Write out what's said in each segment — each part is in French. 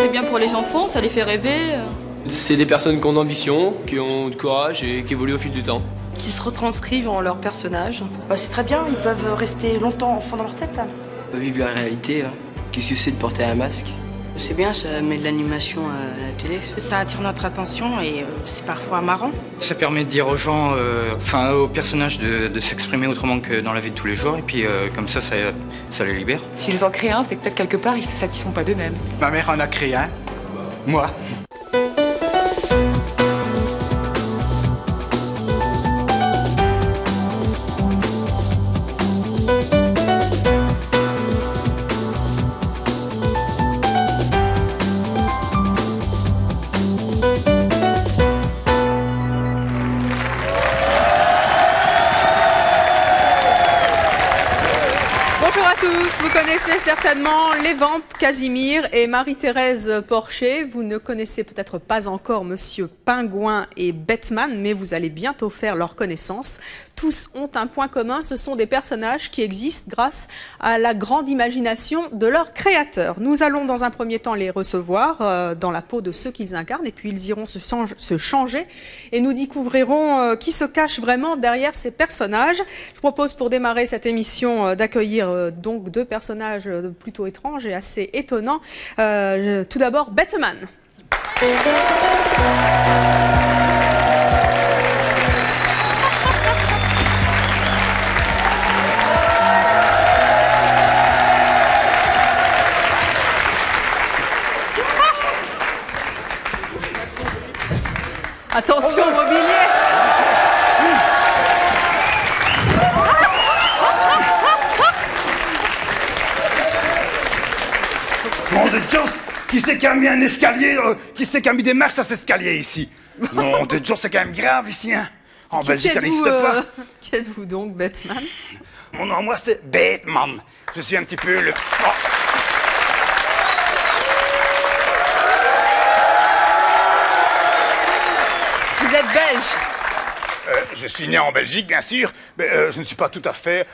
C'est bien pour les enfants, ça les fait rêver. C'est des personnes qui ont d'ambition, qui ont de courage et qui évoluent au fil du temps. Qui se retranscrivent en leur personnage. C'est très bien, ils peuvent rester longtemps enfants dans leur tête. Vivre la réalité, hein. Qu'est-ce que c'est de porter un masque? C'est bien, ça met de l'animation à la télé. Ça attire notre attention et c'est parfois marrant. Ça permet de dire aux gens, aux personnages de s'exprimer autrement que dans la vie de tous les jours et puis comme ça les libère. S'ils en créent un, c'est que peut-être quelque part ils se satisfont pas d'eux-mêmes. Ma mère en a créé un, moi. Vous connaissez certainement les Vampes, Casimir et Marie-Thérèse Porcher. Vous ne connaissez peut-être pas encore Monsieur Pingouin et Batman, mais vous allez bientôt faire leur connaissance. Tous ont un point commun, ce sont des personnages qui existent grâce à la grande imagination de leurs créateurs. Nous allons dans un premier temps les recevoir dans la peau de ceux qu'ils incarnent et puis ils iront se changer et nous découvrirons qui se cache vraiment derrière ces personnages. Je propose pour démarrer cette émission d'accueillir donc deux personnages plutôt étranges et assez étonnants. Tout d'abord, Batman. Attention au mobilier. Nom de Dieu, qui c'est qui a mis un escalier, qui c'est qui a mis des marches à cet escalier ici? Nom de Dieu, c'est quand même grave ici, hein? En Belgique, ça n'existe pas. Qui êtes-vous donc, Batman? Mon nom, moi, c'est Batman. Je suis un petit peu le... Oh. Vous êtes belge? Je suis né en Belgique, bien sûr, mais je ne suis pas tout à fait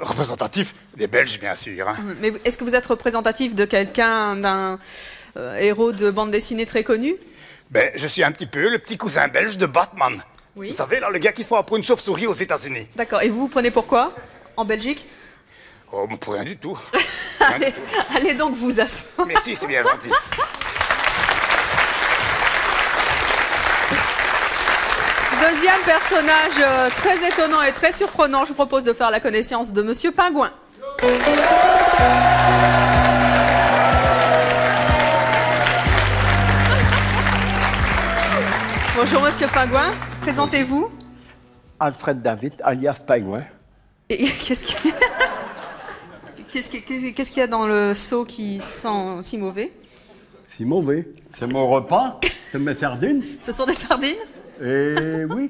représentatif des Belges, bien sûr. Hein. Mais est-ce que vous êtes représentatif de quelqu'un, d'un héros de bande dessinée très connu? Je suis un petit peu le petit cousin belge de Batman. Oui. Vous savez, là, le gars qui se prend pour une chauve-souris aux États-Unis. D'accord. Et vous prenez pourquoi en Belgique? Oh, pour rien du tout. Allez donc vous asseoir. Merci, c'est bien gentil. Deuxième personnage très étonnant et très surprenant, je vous propose de faire la connaissance de Monsieur Pingouin. Bonjour Monsieur Pingouin, présentez-vous. Alfred David, alias Pingouin. Et qu'est-ce qu'il y a dans le seau qui sent si mauvais? Si mauvais. C'est mon repas, c'est mes sardines. Ce sont des sardines? Et oui.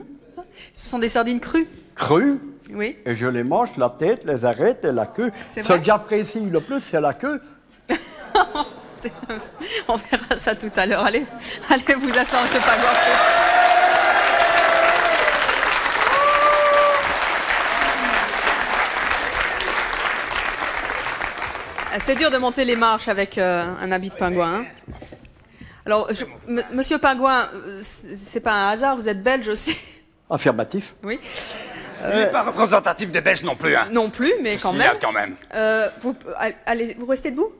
Ce sont des sardines crues? Crues. Oui. Et je les mange, la tête, les arêtes et la queue. Ce que j'apprécie le plus, c'est la queue. On verra ça tout à l'heure. Allez vous asseoir, Monsieur Pingouin. C'est dur de monter les marches avec un habit de pingouin. Hein. Alors, Monsieur Pingouin, c'est pas un hasard, vous êtes belge aussi. Affirmatif. Oui. Il n'est pas représentatif des Belges non plus. Hein. Non plus, mais quand même. Quand même. Vous restez debout?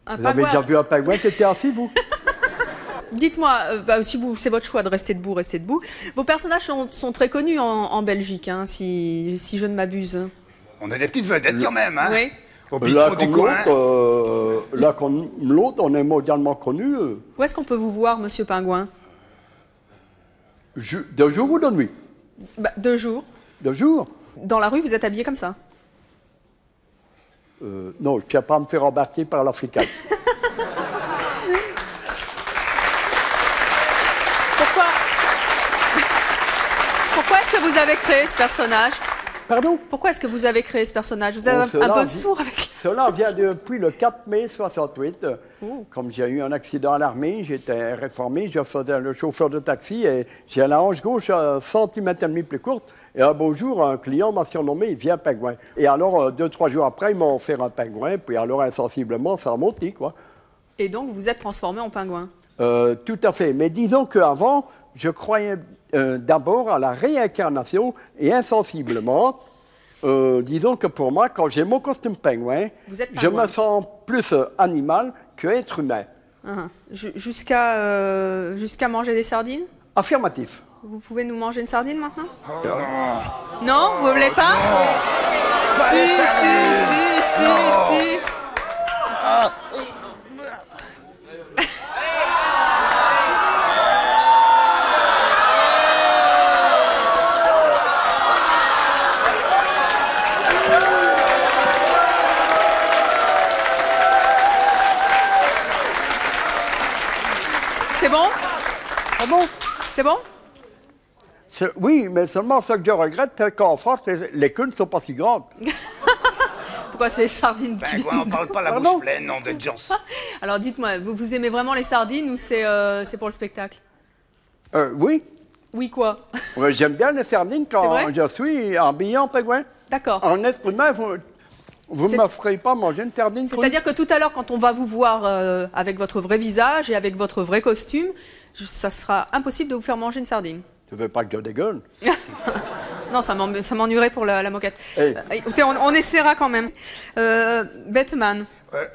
Vous avez déjà vu un pingouin qui était assis, vous? Dites-moi, si c'est votre choix de rester debout, restez debout. Vos personnages sont très connus en Belgique, hein, si je ne m'abuse. On a des petites vedettes quand même, hein. Oui. Au bistrot du coin. Là comme l'autre, on est mondialement connus. Où est-ce qu'on peut vous voir, Monsieur Pingouin? De jour ou de nuit? De jour. De jour? Dans la rue, vous êtes habillé comme ça? Non, je ne tiens pas à me faire embarquer par l'Africaine. Pourquoi est-ce que vous avez créé ce personnage? Pardon? Pourquoi est-ce que vous avez créé ce personnage? Vous avez un peu sourd avec... Cela vient depuis le 4 mai 68. Comme j'ai eu un accident à l'armée, j'étais réformé, je faisais le chauffeur de taxi et j'ai la hanche gauche 1,5 cm plus courte. Et un beau jour, un client m'a surnommé, il vient pingouin. Et alors, 2-3 jours après, ils m'ont offert un pingouin, puis alors insensiblement, ça a monté, quoi. Et donc, vous êtes transformé en pingouin. Tout à fait. Mais disons qu'avant, je croyais d'abord à la réincarnation et insensiblement, disons que pour moi, quand j'ai mon costume pingouin, je me sens plus animal qu'être humain. Jusqu'à manger des sardines? Affirmatif. Vous pouvez nous manger une sardine maintenant? Non, vous ne voulez pas? Si. C'est bon? Ah bon? C'est bon? Oui, mais seulement ce que je regrette, c'est qu'en France, les queues ne sont pas si grandes. Pourquoi c'est les sardines qui... Pingouin, on parle pas la bouche pleine, nom de Jones. Alors dites-moi, vous aimez vraiment les sardines ou c'est pour le spectacle? Oui. Oui quoi? J'aime bien les sardines quand je suis habillé en pingouin. D'accord. En être humain, vous ne m'offrez pas manger une sardine crue. C'est-à-dire que tout à l'heure, quand on va vous voir avec votre vrai visage et avec votre vrai costume, ça sera impossible de vous faire manger une sardine. Tu veux pas que je dégueule? Non, ça m'ennuierait pour la moquette. Hey. Écoutez, on essaiera quand même. Batman.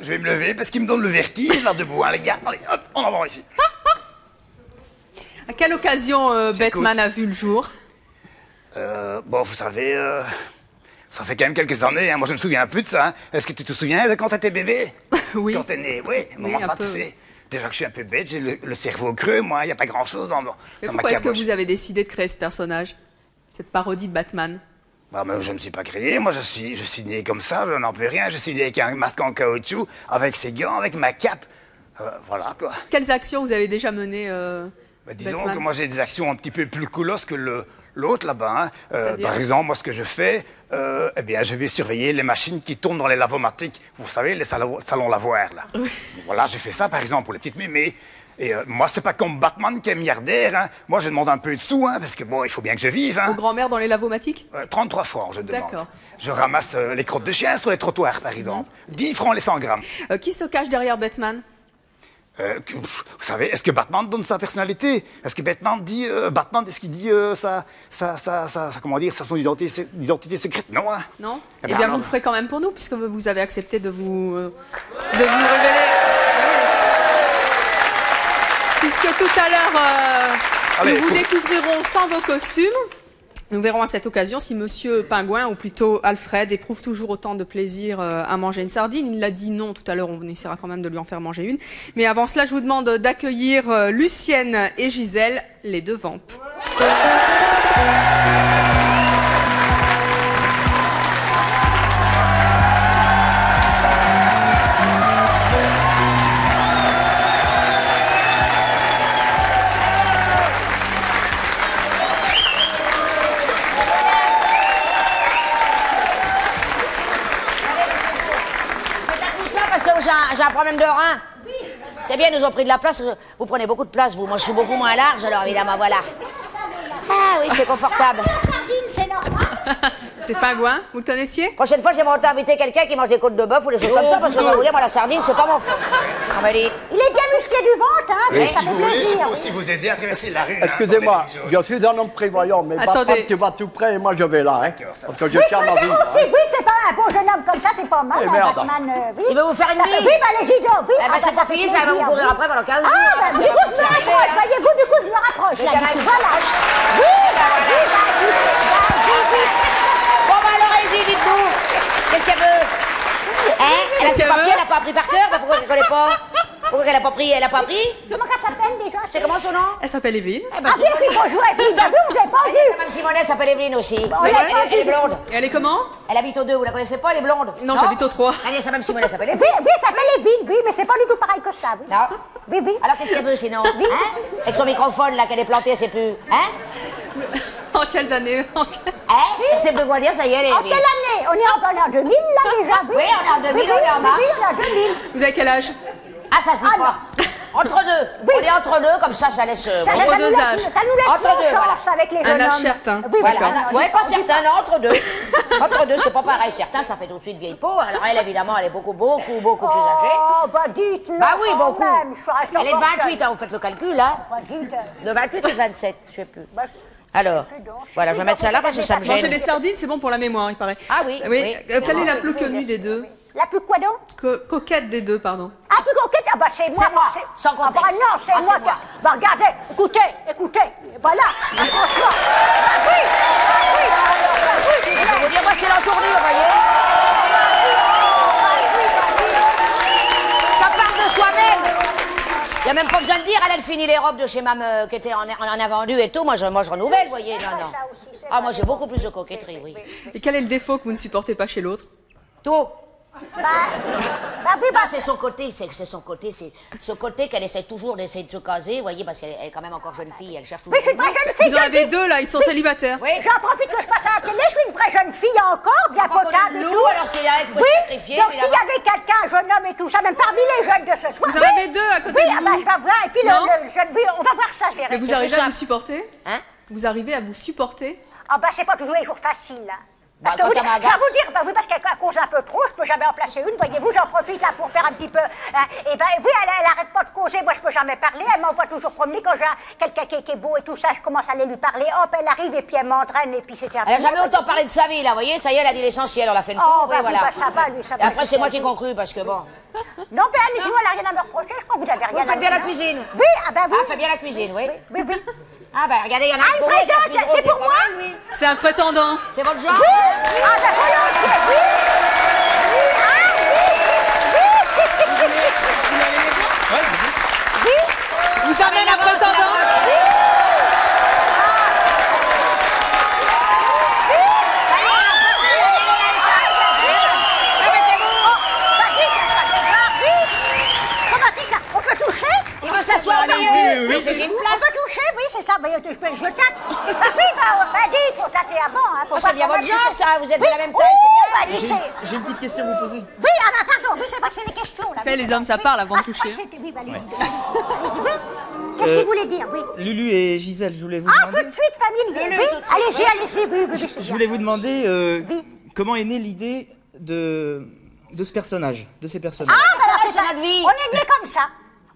Je vais me lever parce qu'il me donne le vertige là debout, hein, les gars. Allez, hop, on en va ici. À quelle occasion Batman a vu le jour? Bon, vous savez, ça fait quand même quelques années, hein. Moi je me souviens un peu de ça. Hein. Est-ce que tu te souviens de quand t'étais bébé? Oui. Quand t'es né, oui. Oui, Enfin, tu sais, déjà que je suis un peu bête, j'ai le cerveau creux, moi, il n'y a pas grand-chose dans ma pourquoi est-ce que caboche. vous avez décidé de créer ce personnage? Cette parodie de Batman? Bah, mais je ne me suis pas créé, moi je suis né comme ça, je n'en peux rien. Je suis né avec un masque en caoutchouc, avec ses gants, avec ma cape. Voilà quoi. Quelles actions vous avez déjà menées disons Batman? que moi j'ai des actions un petit peu plus colosses que l'autre là-bas. Hein. Par exemple, moi ce que je fais, eh bien je vais surveiller les machines qui tournent dans les lavomatiques. Vous savez, les salons lavoirs là. Oui. Voilà, j'ai fait ça par exemple pour les petites mémés. Et moi, c'est pas comme Batman qui est milliardaire. Hein. Moi, je demande un peu de sous, hein, parce que bon, il faut bien que je vive. Hein. Aux grand-mères dans les lavomatiques? 33 francs, je demande. D'accord. Je ramasse les crottes de chiens sur les trottoirs, par exemple. 10 francs les 100 grammes. Qui se cache derrière Batman? Vous savez, est-ce que Batman donne sa personnalité? Est-ce que Batman dit, est-ce qu'il dit comment dire, son identité secrète? Non, hein? Non. Eh bien, bien, vous le ferez quand même pour nous, puisque vous avez accepté de vous révéler. Puisque tout à l'heure, nous vous découvrirons sans vos costumes. Nous verrons à cette occasion si Monsieur Pingouin, ou plutôt Alfred, éprouve toujours autant de plaisir à manger une sardine. Il l'a dit non tout à l'heure, on essaiera quand même de lui en faire manger une. Mais avant cela, je vous demande d'accueillir Lucienne et Gisèle, les deux vampes. J'ai un problème de rein. C'est bien, ils nous ont pris de la place. Vous prenez beaucoup de place, vous. Moi, je suis beaucoup moins large, alors évidemment, voilà. Ah oui, c'est confortable. C'est normal. C'est Pingouin, vous le connaissiez? Prochaine fois, j'aimerais inviter quelqu'un qui mange des côtes de bœuf ou des choses comme ça, parce que je vais vous dire, moi, la sardine, c'est pas mon fond. On me dit. Il est bien musclé du ventre, hein. Mais Ça si fait vous voulez, je plaisir. peux aussi vous aider à traverser la rue. Excusez-moi, je suis un homme prévoyant, mais Attendez. Batman, tu vas tout près et moi je vais là, hein. Parce que je Oui, tiens ma vie. aussi, oui, c'est pas un beau jeune homme comme ça, c'est pas mal. Eh, hein, merde. Batman, oui. Il veut vous faire une Ça bille. fait- Oui, bah allez-y, donc, oui. Eh ben, c'est pas fini, ça va vous courir après pendant 15 jours. Ah, bah, parce du que- coup, je me rapproche, voyez-vous, du coup, je me rapproche. Mais là, il y en a du qui coup, voilà. s'approchent. Oui, bah, oui. Bon, bah alors, allez-y, dites-nous. Qu'est-ce qu'elle veut? Hein? Elle a ses papiers, elle a pas appris par cœur? Bah, pourquoi elle connaît pas? Pourquoi elle a pas pris? Elle a pas pris? Comment qu'elle s'appelle déjà? C'est comment son nom? Elle s'appelle Evelyne. Eh ben, Ah, bien, puis bonjour, et puis, bah, vous avez pas vu. Même Simonet s'appelle Evelyne aussi. On Mais l'a elle, pas elle est vu. blonde. Et elle est comment? Elle habite au 2, vous la connaissez pas, elle est blonde? Non, j'habite au 3. Allez, ça même Simonet s'appelle Oui, Evelyne. oui, ça s'appelle Evelyne, oui, mais c'est pas du tout pareil que ça, oui. Non? Oui, oui. Alors qu'est-ce qu'elle veut sinon? Oui. Hein? Avec son microphone là qu'elle est plantée, elle sait plus. Hein? En quelles années? Hein? Elle sait plus quoi dire, ça y est, elle est. En quelle année? On est en 2000, là, déjà, oui. Oui, on est en 2000, Oui, on est en mars. Oui, on est en 2000. Vous avez quel âge? Ah, ça se dit Ah, pas. Entre deux. Oui. On est entre deux, comme ça laisse... Entre deux âges. Ça nous laisse Entre deux, chance avec les Un jeunes âge hommes. certain. Oui, Voilà, voilà. ouais, pas certain, non, entre deux. Entre deux, c'est pas pareil. Certains, ça fait tout de suite vieille peau. Alors elle, évidemment, elle est beaucoup plus âgée. Oh, bah dites-le. Bah oui, quand beaucoup. même, je reste Elle est de encore 28, jeune. hein, vous faites le calcul, hein. Bah, dites. De 28 ou de 27, je sais plus. Bah, Alors, voilà, je vais mettre ça là parce que ça me Manger gêne. des sardines, c'est bon pour la mémoire, il paraît. Ah oui, oui. Quelle est la plus connue des deux? La plus quoi donc? Coquette des deux, pardon. Ah, plus coquette? Ah, bah c'est moi. C'est moi, sans Ah, bah contexte. non, c'est Ah, moi c'est qui... moi. Bah regardez, écoutez. Voilà. Ah, franchement. Bah oui. Je vais vous dire, moi, c'est l'entournure, vous voyez. Ça part de soi-même. Il n'y a même pas besoin de dire, elle finit les robes de chez Mme qui était en a vendu et tout. Moi, je renouvelle, vous voyez. Non, non. Ah, moi, j'ai beaucoup plus de coquetterie, oui. Et quel est le défaut que vous ne supportez pas chez l'autre? Tout. Bah oui, Non, c'est son côté, c'est son côté, c'est ce côté qu'elle essaie toujours d'essayer de se caser, vous voyez, parce qu'elle est quand même encore jeune fille, elle cherche toujours. Oui, je suis une vraie jeune fille. Vous en avez deux là, ils sont célibataires. Oui. J'en profite que je passe à la télé, je suis une vraie jeune fille encore, bien Encore potable et nous, tout. alors c'est elle qui peut se sacrifier, donc s'il y évidemment. avait quelqu'un, un jeune homme et tout ça, même parmi les jeunes de ce soir. Vous en avez deux à côté oui, de ah bah, vous. je vais voir, et puis Non. le jeune, oui, on va voir ça, je verrai. Mais vous C'est arrivez tout à ça. vous supporter? Hein? Vous arrivez à vous supporter? Ah bah c'est pas toujours les jours faciles, là. Parce Bah, que quand vous, on je vais vous dire, bah oui, parce qu'elle cause un peu trop, je peux jamais en placer une, voyez-vous, j'en profite là pour faire un petit peu. Et ben oui, elle arrête pas de causer, moi je peux jamais parler, elle m'envoie toujours promener quand j'ai quelqu'un qui est beau et tout ça, je commence à aller lui parler, hop, elle arrive et puis elle m'entraîne et puis c'est terminé. Elle a jamais autant parlé de sa vie, là, vous voyez, ça y est, elle a dit l'essentiel, on l'a fait le tour, Oh, oui, bah, oui, voilà. bah, ça va, lui, ça Et va. après, c'est moi qui conclue, parce que bon. Non, ben mais sinon, elle a rien à me reprocher, je crois que vous avez rien Vous à faites bien dire, la hein. cuisine. Oui, ah ben oui. Ah, fait bien la cuisine, oui. Oui, oui. Ah, bah regardez, il y en a Ah, un il pour moi, présente, plus gros, c'est pour pas moi. mal, lui. C'est un prétendant. C'est votre genre? Oui. Ah ben volontiers, oui. Vous amène un prétendant. Comment dit ça? On peut toucher? Il veut s'asseoir, Allez-y, oui, c'est une On place. peut toucher, oui, c'est ça. Je tâte. Bah oui, bah dites, faut tâter avant. Hein, faut Oh, c'est pas bien qu'on votre mette- genre, ça, vous êtes de Oui, la même oui, taille, c'est bien. bah dites, J'ai une petite question à vous poser. oui, ah bah pardon, oui, c'est vrai que c'est les questions là. Fait, Oui, les hommes, ça oui. parle avant de Ah, je toucher. crois que c'était- oui, bah, allez-y, oui. Qu'est-ce qu'il voulait dire, oui? Lulu et Gisèle, je voulais vous Ah, tout demander. de suite, familier. Oui, allez-y, oui, c'est Je bien. voulais vous demander Oui. comment est née l'idée de ce personnage, de ces personnages. Ah, bah alors Ça, c'est c'est ça. notre vie. On est nés comme ça.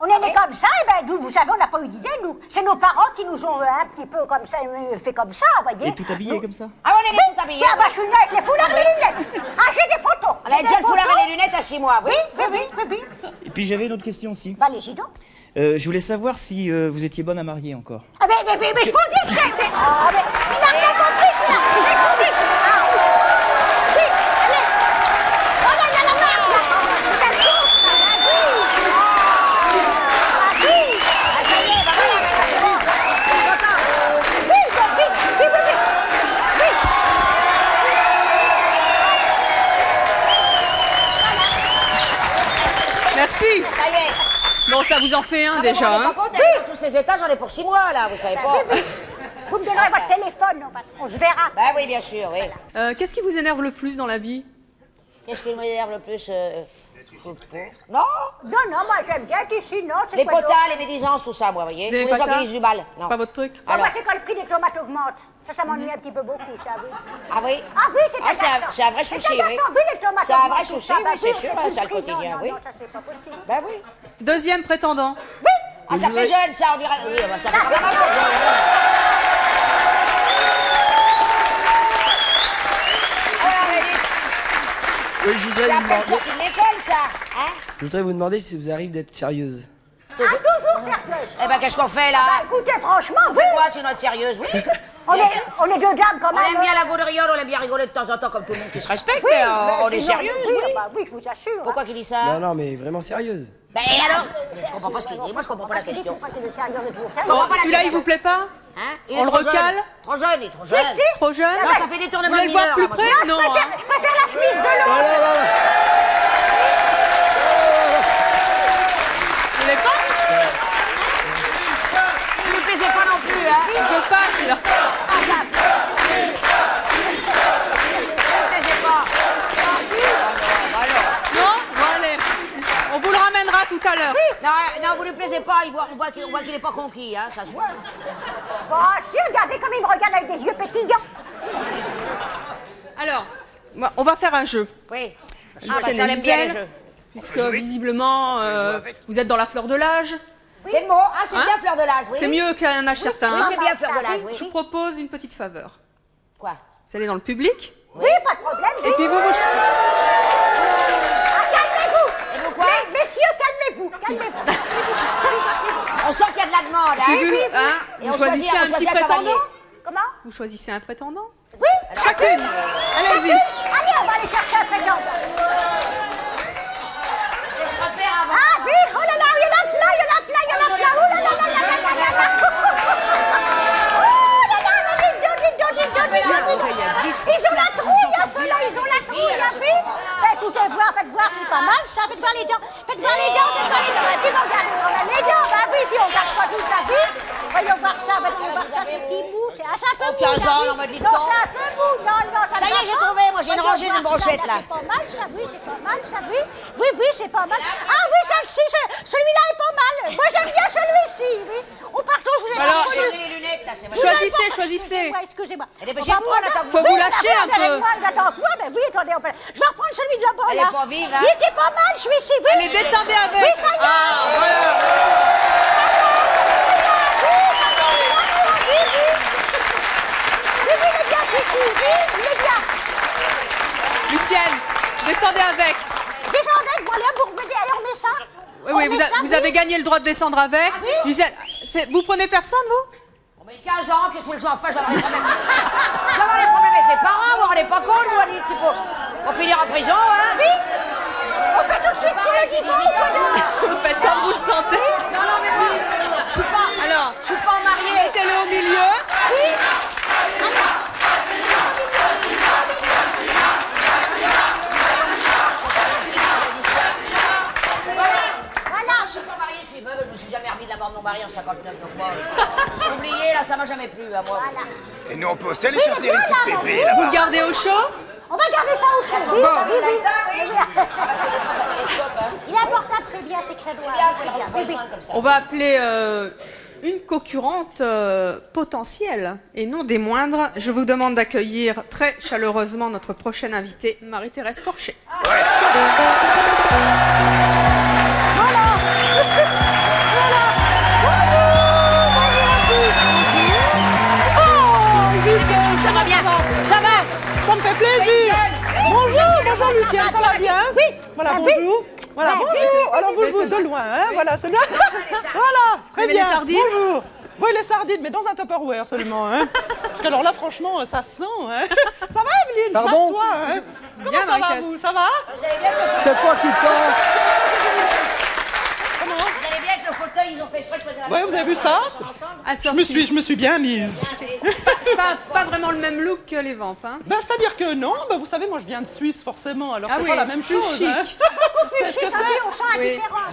On est nés comme ça, et ben nous, vous savez, on n'a pas eu d'idée, nous. C'est nos parents qui nous ont un petit peu comme ça, fait comme ça, vous voyez. Et tout habillé comme ça. Ah, on est tout habillés. Ah, bah, je suis née avec les foulards et les lunettes. Ah, j'ai des photos. On a J'ai déjà des le foulard photos. et les lunettes à 6 mois, Oui, oui. oui. Et puis j'avais une autre question aussi. Bah, allez-y donc. Je voulais savoir si vous étiez bonne à marier encore. Ah, mais je vous dis que c'est... Ah, mais il n'a rien compris, celui-là. Je vous dis. Ah, oui. Oui, allez. Oh, là, il y a la marque, là. C'est un coup. Ah, oui. Ah, ça y est, bah voilà, c'est bon. Oui, oui. Merci. Ça y est. Bon, ça vous en fait un Ah, mais déjà, vous vous rendez hein. pas compte, avec tous ces états, j'en ai pour 6 mois, là, vous savez pas. Vous me donnerez votre téléphone, on se verra. Bah oui, bien sûr, oui. Qu'est-ce qui vous énerve le plus dans la vie? Qu'est-ce qui m'énerve le plus Non, Non, moi j'aime bien être ici, non, c'est les quoi potas, les médisances, tout ça, moi, vous voyez. Vous avez Tous les pas gens ça? qui disent du mal. Non. Pas votre truc? Moi, Alors. c'est quand le prix des tomates augmente. Ça m'ennuie un petit peu beaucoup, ça, oui. Ah oui Ah oui, c'est agaçant. c'est un vrai souci, C'est oui. agaçant, oui, les tomates C'est un vrai augmentent, tout souci, ça, bah oui, c'est sûr, plus c'est le prix. quotidien, Non, oui. non, ça c'est pas possible. Bah oui. Deuxième prétendant. Ah, ça fait jeune, ça, on dirait. Oui, bah, ça fait quand même un peu. Oui, je voudrais C'est vous à peine demander, sorti de l'école, ça. Hein je voudrais vous demander si vous arrive d'être sérieuse. Ah, toujours sérieuse. Eh ben, qu'est-ce qu'on fait, Bah là écoutez, franchement, On oui. fait quoi, sinon être sérieuse? Oui. On est deux dames quand On même. aime bien la gaudriole, on aime bien rigoler de temps en temps, comme tout le monde qui se respecte, Oui, mais on mais est sinon, sérieuse, oui. oui. Bah oui, je vous assure. Pourquoi qu'il dit ça? Non, non, mais vraiment sérieuse. Ben et alors? Je comprends pas ce qu'il dit, moi je comprends pas la question. Pourquoi tu es sérieux de vous Bon, celui-là, il vous plaît pas? Hein? On le recale? Trop jeune, il est trop jeune. Trop jeune? Non, ça fait des Vous tournements voulez de le voir mineurs, plus là, moi, près? je- Non, hein. Je préfère la chemise de l'autre. Vous voulez pas? Vous ne plaisez pas non plus, hein? Il veut pas, celui-là. Bah alors. Non? Bon, allez. On vous le ramènera tout à l'heure. Non, vous ne plaisez pas, on voit qu'il n'est pas conquis, hein, ça se voit. Bon, si, regardez comme il me regarde avec des yeux pétillants. Alors, on va faire un jeu. Oui. Lucienne et Gisèle, puisque visiblement, vous êtes dans la fleur de l'âge. Oui. C'est le mot. Ah, c'est bien fleur de l'âge, oui. C'est mieux qu'un âge certain. Oui, c'est bien fleur de l'âge, oui. Je vous propose une petite faveur. Quoi? Vous allez dans le public. Oui, pas de problème. Et puis vous... Calmez-vous. Et vous quoi? Messieurs, calmez-vous. On sent qu'il y a de la demande, hein. Et vous choisissez un petit prétendant. Comment? Vous choisissez un prétendant. Oui. Chacune. Allez-y. Allez, on va aller chercher un prétendant. Ah oui, oh là là, il y en a plein. Oh là là là là là là là. Oh là là, ils ont la trouille, hein, ceux-là, ils ont la trouille, la vie. Écoutez, faites voir, c'est pas mal, ça. Faites voir les dents. Vas-y, on regarde les dents. Bah oui, si on garde pas toute sa vie. Voyons voir ça, c'est petit mou. C'est un peu mou. 15 ans, on m'a dit de temps. Non, c'est un peu mou. Non, ça y est, j'ai trouvé, moi, j'ai une rangée de brochettes, là. C'est pas mal, ça, oui, c'est pas mal, ça, oui. Oui, c'est pas mal. Ah oui, celle-ci, celui-là est pas mal. Moi, j'aime bien celui-ci, oui. On partage, je vous ai alors, j'ai pris les lunettes, là, c'est vrai. Choisissez. Excusez-moi. Dépêchez-vous, on attend. Faut vous lâcher un peu. Moi, ben oui, attendez, je vais reprendre celui de là-bas, Elle là. est pas vive, hein. Il était pas mal, celui-ci, oui. Allez, descendez avec. Oui, ça y est. Ah, voilà. Oui, il est bien, celui-ci, oui, il est bien. Lucienne, descendez avec. Descendez, bon, allez, vous remettez, allez, on met ça. Oui, vous avez gagné le droit de descendre avec. Lucienne, vous prenez personne, vous? On met 15 ans, qu'est-ce que j'en fais? Je vais avoir des problèmes. Je vais avoir des problèmes avec les parents, vous rendez pas compte, vous allez, type, on finir en prison, hein? Oui. On fait tout de suite sur les Vous faites comme vous le sentez. Non, mais oui. Je suis pas mariée. Mettez-le au milieu. Oui. Voilà, je suis pas mariée, je suis veuve, je me suis jamais remis de la mort de mon mari en 59, donc moi, oubliez, là, ça m'a jamais plu, à moi. Voilà. Et nous, on peut aussi aller chercher une petite pépée, là. Vous le gardez au chaud? On va garder ça au chaud. Oui, Bon. oui. Il est portable, c'est bien, c'est que ça doit. C'est bien. On va appeler une concurrente potentielle et non des moindres. Je vous demande d'accueillir très chaleureusement notre prochaine invitée, Marie-Thérèse Porcher. Ça va bien, ça va. Ça me fait plaisir. Bonjour Lucienne, ça va bien? Oui. Voilà, bonjour. Voilà, bonjour. Alors vous jouez de loin, hein? Voilà, c'est bien. Voilà, très bien. Les sardines? Bonjour. Oui, les sardines, mais dans un Tupperware seulement, hein? Parce que alors là, franchement, ça sent, hein? Ça va, Evelyne? Pardon? Je m'assois, hein? Comment ça va, vous? Ça va? C'est toi qui tente. Comment? Vous allez bien avec le fauteuil, ils ont fait exprès de choisir la Ouais, vous avez vu ça? Assorti. Je me suis bien mise. C'est pas vraiment le même look que les vampes, hein? Ben, c'est-à-dire que non, ben, vous savez, moi je viens de Suisse forcément, alors Ah c'est oui, pas la même plus chose. chic. Hein. Plus C'est ce que chic, c'est. on sent la Oui. différence.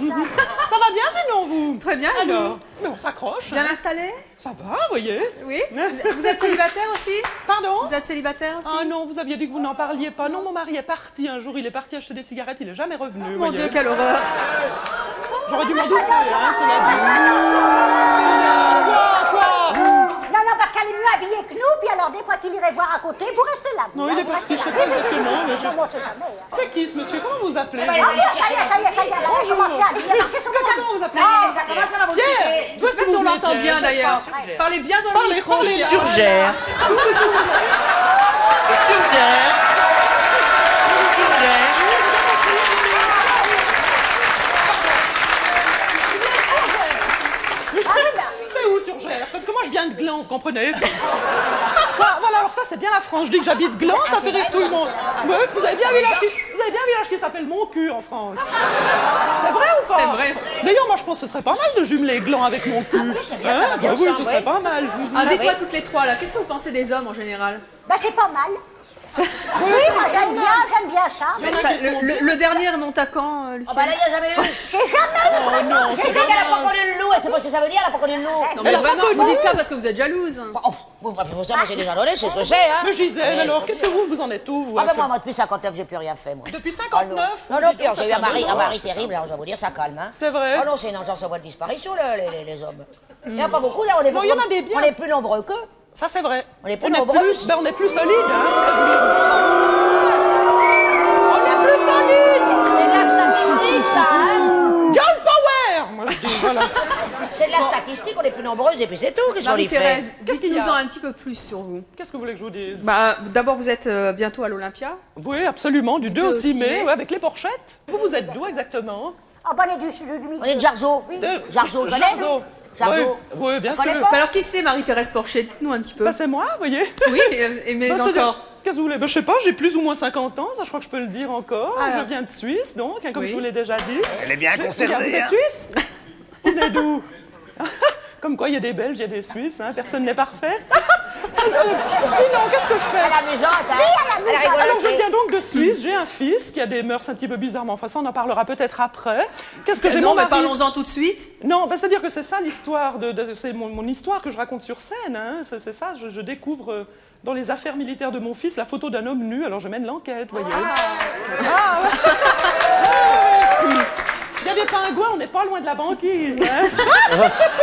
Ça va bien sinon vous? Très bien, alors. Mais on s'accroche. Bien hein. installé? Ça va, vous voyez? Oui. Vous êtes célibataire aussi? Pardon? Vous êtes célibataire aussi? Ah non, vous aviez dit que vous n'en parliez pas. Non, mon mari est parti un jour, il est parti acheter des cigarettes, il est jamais revenu. Mon voyez. Dieu, quelle horreur! J'aurais dû m'en douter, hein, cela dit. Quoi? Non, parce qu'elle est mieux habillée que nous, puis alors des fois qu'il irait voir à côté, vous restez là. Non, il est parti, je sais pas exactement. Mais je... Non, c'est jamais. Hein. C'est qui ce monsieur? Comment vous appelez? Ah, ça y est, là, on commence à habiller. Marquez sur le Comment vous appelez? Ça commence à vous Pierre! Je sais pas si on l'entend bien d'ailleurs. Parlez bien dans le micro. Parlez. Surgère. C'est où Surgère? Parce que moi je viens de Gland, vous comprenez? Voilà, alors ça c'est bien la France. Je dis que j'habite Gland, ça fait rire tout le monde. Ouais, vous avez bien un village qui s'appelle Mon Cul en France. C'est vrai ou pas? C'est vrai. D'ailleurs, moi je pense que ce serait pas mal de jumeler Gland avec Mon Cul. oui, c'est bien, ça va bien oui, ensemble, ce serait oui. pas mal. Ah, dites-moi toutes les trois là, qu'est-ce que vous pensez des hommes en général? Bah, c'est pas mal. Oui, moi j'aime bien ça. Le dernier remonte à quand, Lucienne? Oh bah là, il n'y a jamais eu. J'ai jamais eu. Oh non, c'est qu'elle n'a pas connu le loup. Elle sait pas ce que ça veut dire, elle n'a pas connu le loup. Non mais vraiment, vous dites ça parce que vous êtes jalouse. Vous préférez ça, moi j'ai déjà donné, c'est ce que c'est, hein. Mais Gisèle, alors, qu'est-ce que vous en êtes où, vous? Ah ben moi, depuis 59, j'ai plus rien fait, moi. Depuis 59? Non, pire, j'ai eu un mari terrible, alors je vais vous dire, ça calme, hein. C'est vrai? Oh non, c'est une agence en voie de disparition, les hommes. Il n'y en a pas beaucoup, là, on est Non, il y en a des bien. On est plus nombreux qu'eux. Ça, c'est vrai. On est plus nombreux. On est plus solide, hein. On est plus solide. C'est de la statistique, ça, hein. Girl power, moi je dis, voilà. C'est de la statistique, on est plus nombreuses et puis c'est tout. Qu'est-ce qu'on y fait? Marie-Thérèse, dites-nous-en un petit peu plus sur vous. Qu'est-ce que vous voulez que je vous dise? Bah, d'abord, vous êtes bientôt à l'Olympia. Oui, absolument, du 2 au 6 mai, mai. ouais, avec les porchettes. Vous êtes d'où exactement? Ah bah on est du milieu. On est de Jargeau. Jargeau, Jargeau. Jargeau. Oui, bien sûr. Mais alors, qui c'est Marie-Thérèse Porcher? Dites-nous un petit peu. Bah, c'est moi, vous voyez. Oui, mais encore. Qu'est-ce que vous voulez? Ben, je sais pas, j'ai plus ou moins 50 ans, ça je crois que je peux le dire encore. Ah, je viens de Suisse, donc, hein, comme oui. je vous l'ai déjà dit. Elle est bien conservée. Vous êtes hein. Suisse? On est d'où? Comme quoi, il y a des Belges, il y a des Suisses, hein, personne n'est parfait. Sinon, qu'est-ce que je fais? Elle est amusante, hein. Elle rigole. Alors, je viens donc de Suisse, j'ai un fils qui a des mœurs un petit peu bizarrement. Enfin, ça, on en parlera peut-être après. Qu'est-ce que j'ai Non, mon mais mari... parlons-en tout de suite. Non, ben, c'est-à-dire que c'est ça l'histoire, c'est mon histoire que je raconte sur scène. Hein. C'est ça, je découvre dans les affaires militaires de mon fils la photo d'un homme nu, alors je mène l'enquête, vous voyez. Il y a des pingouins, on n'est pas loin de la banquise. Hein.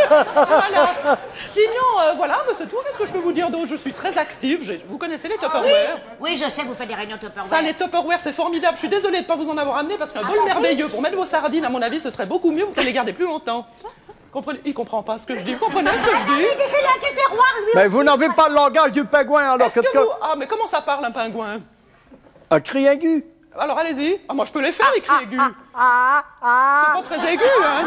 Voilà. Sinon, voilà, c'est tout. Qu'est-ce que je peux vous dire d'autre? Je suis très active. Vous connaissez les Tupperware? Oui, je sais, vous faites des réunions Tupperware. Ça, les Tupperware, c'est formidable. Je suis désolée de ne pas vous en avoir amené parce qu'un bol merveilleux pour mettre vos sardines, à mon avis, ce serait beaucoup mieux. Vous pouvez les garder plus longtemps. Comprenez? Il comprend pas ce que je dis. Vous comprenez ce que je dis? Il a un tupperware, lui. Mais vous n'avez pas le langage du pingouin, alors qu'est-ce que vous... Ah, mais comment ça parle, un pingouin? Un cri aigu. Alors, allez-y. Ah, moi, je peux les faire, les cris aigus. C'est pas très aigu, hein?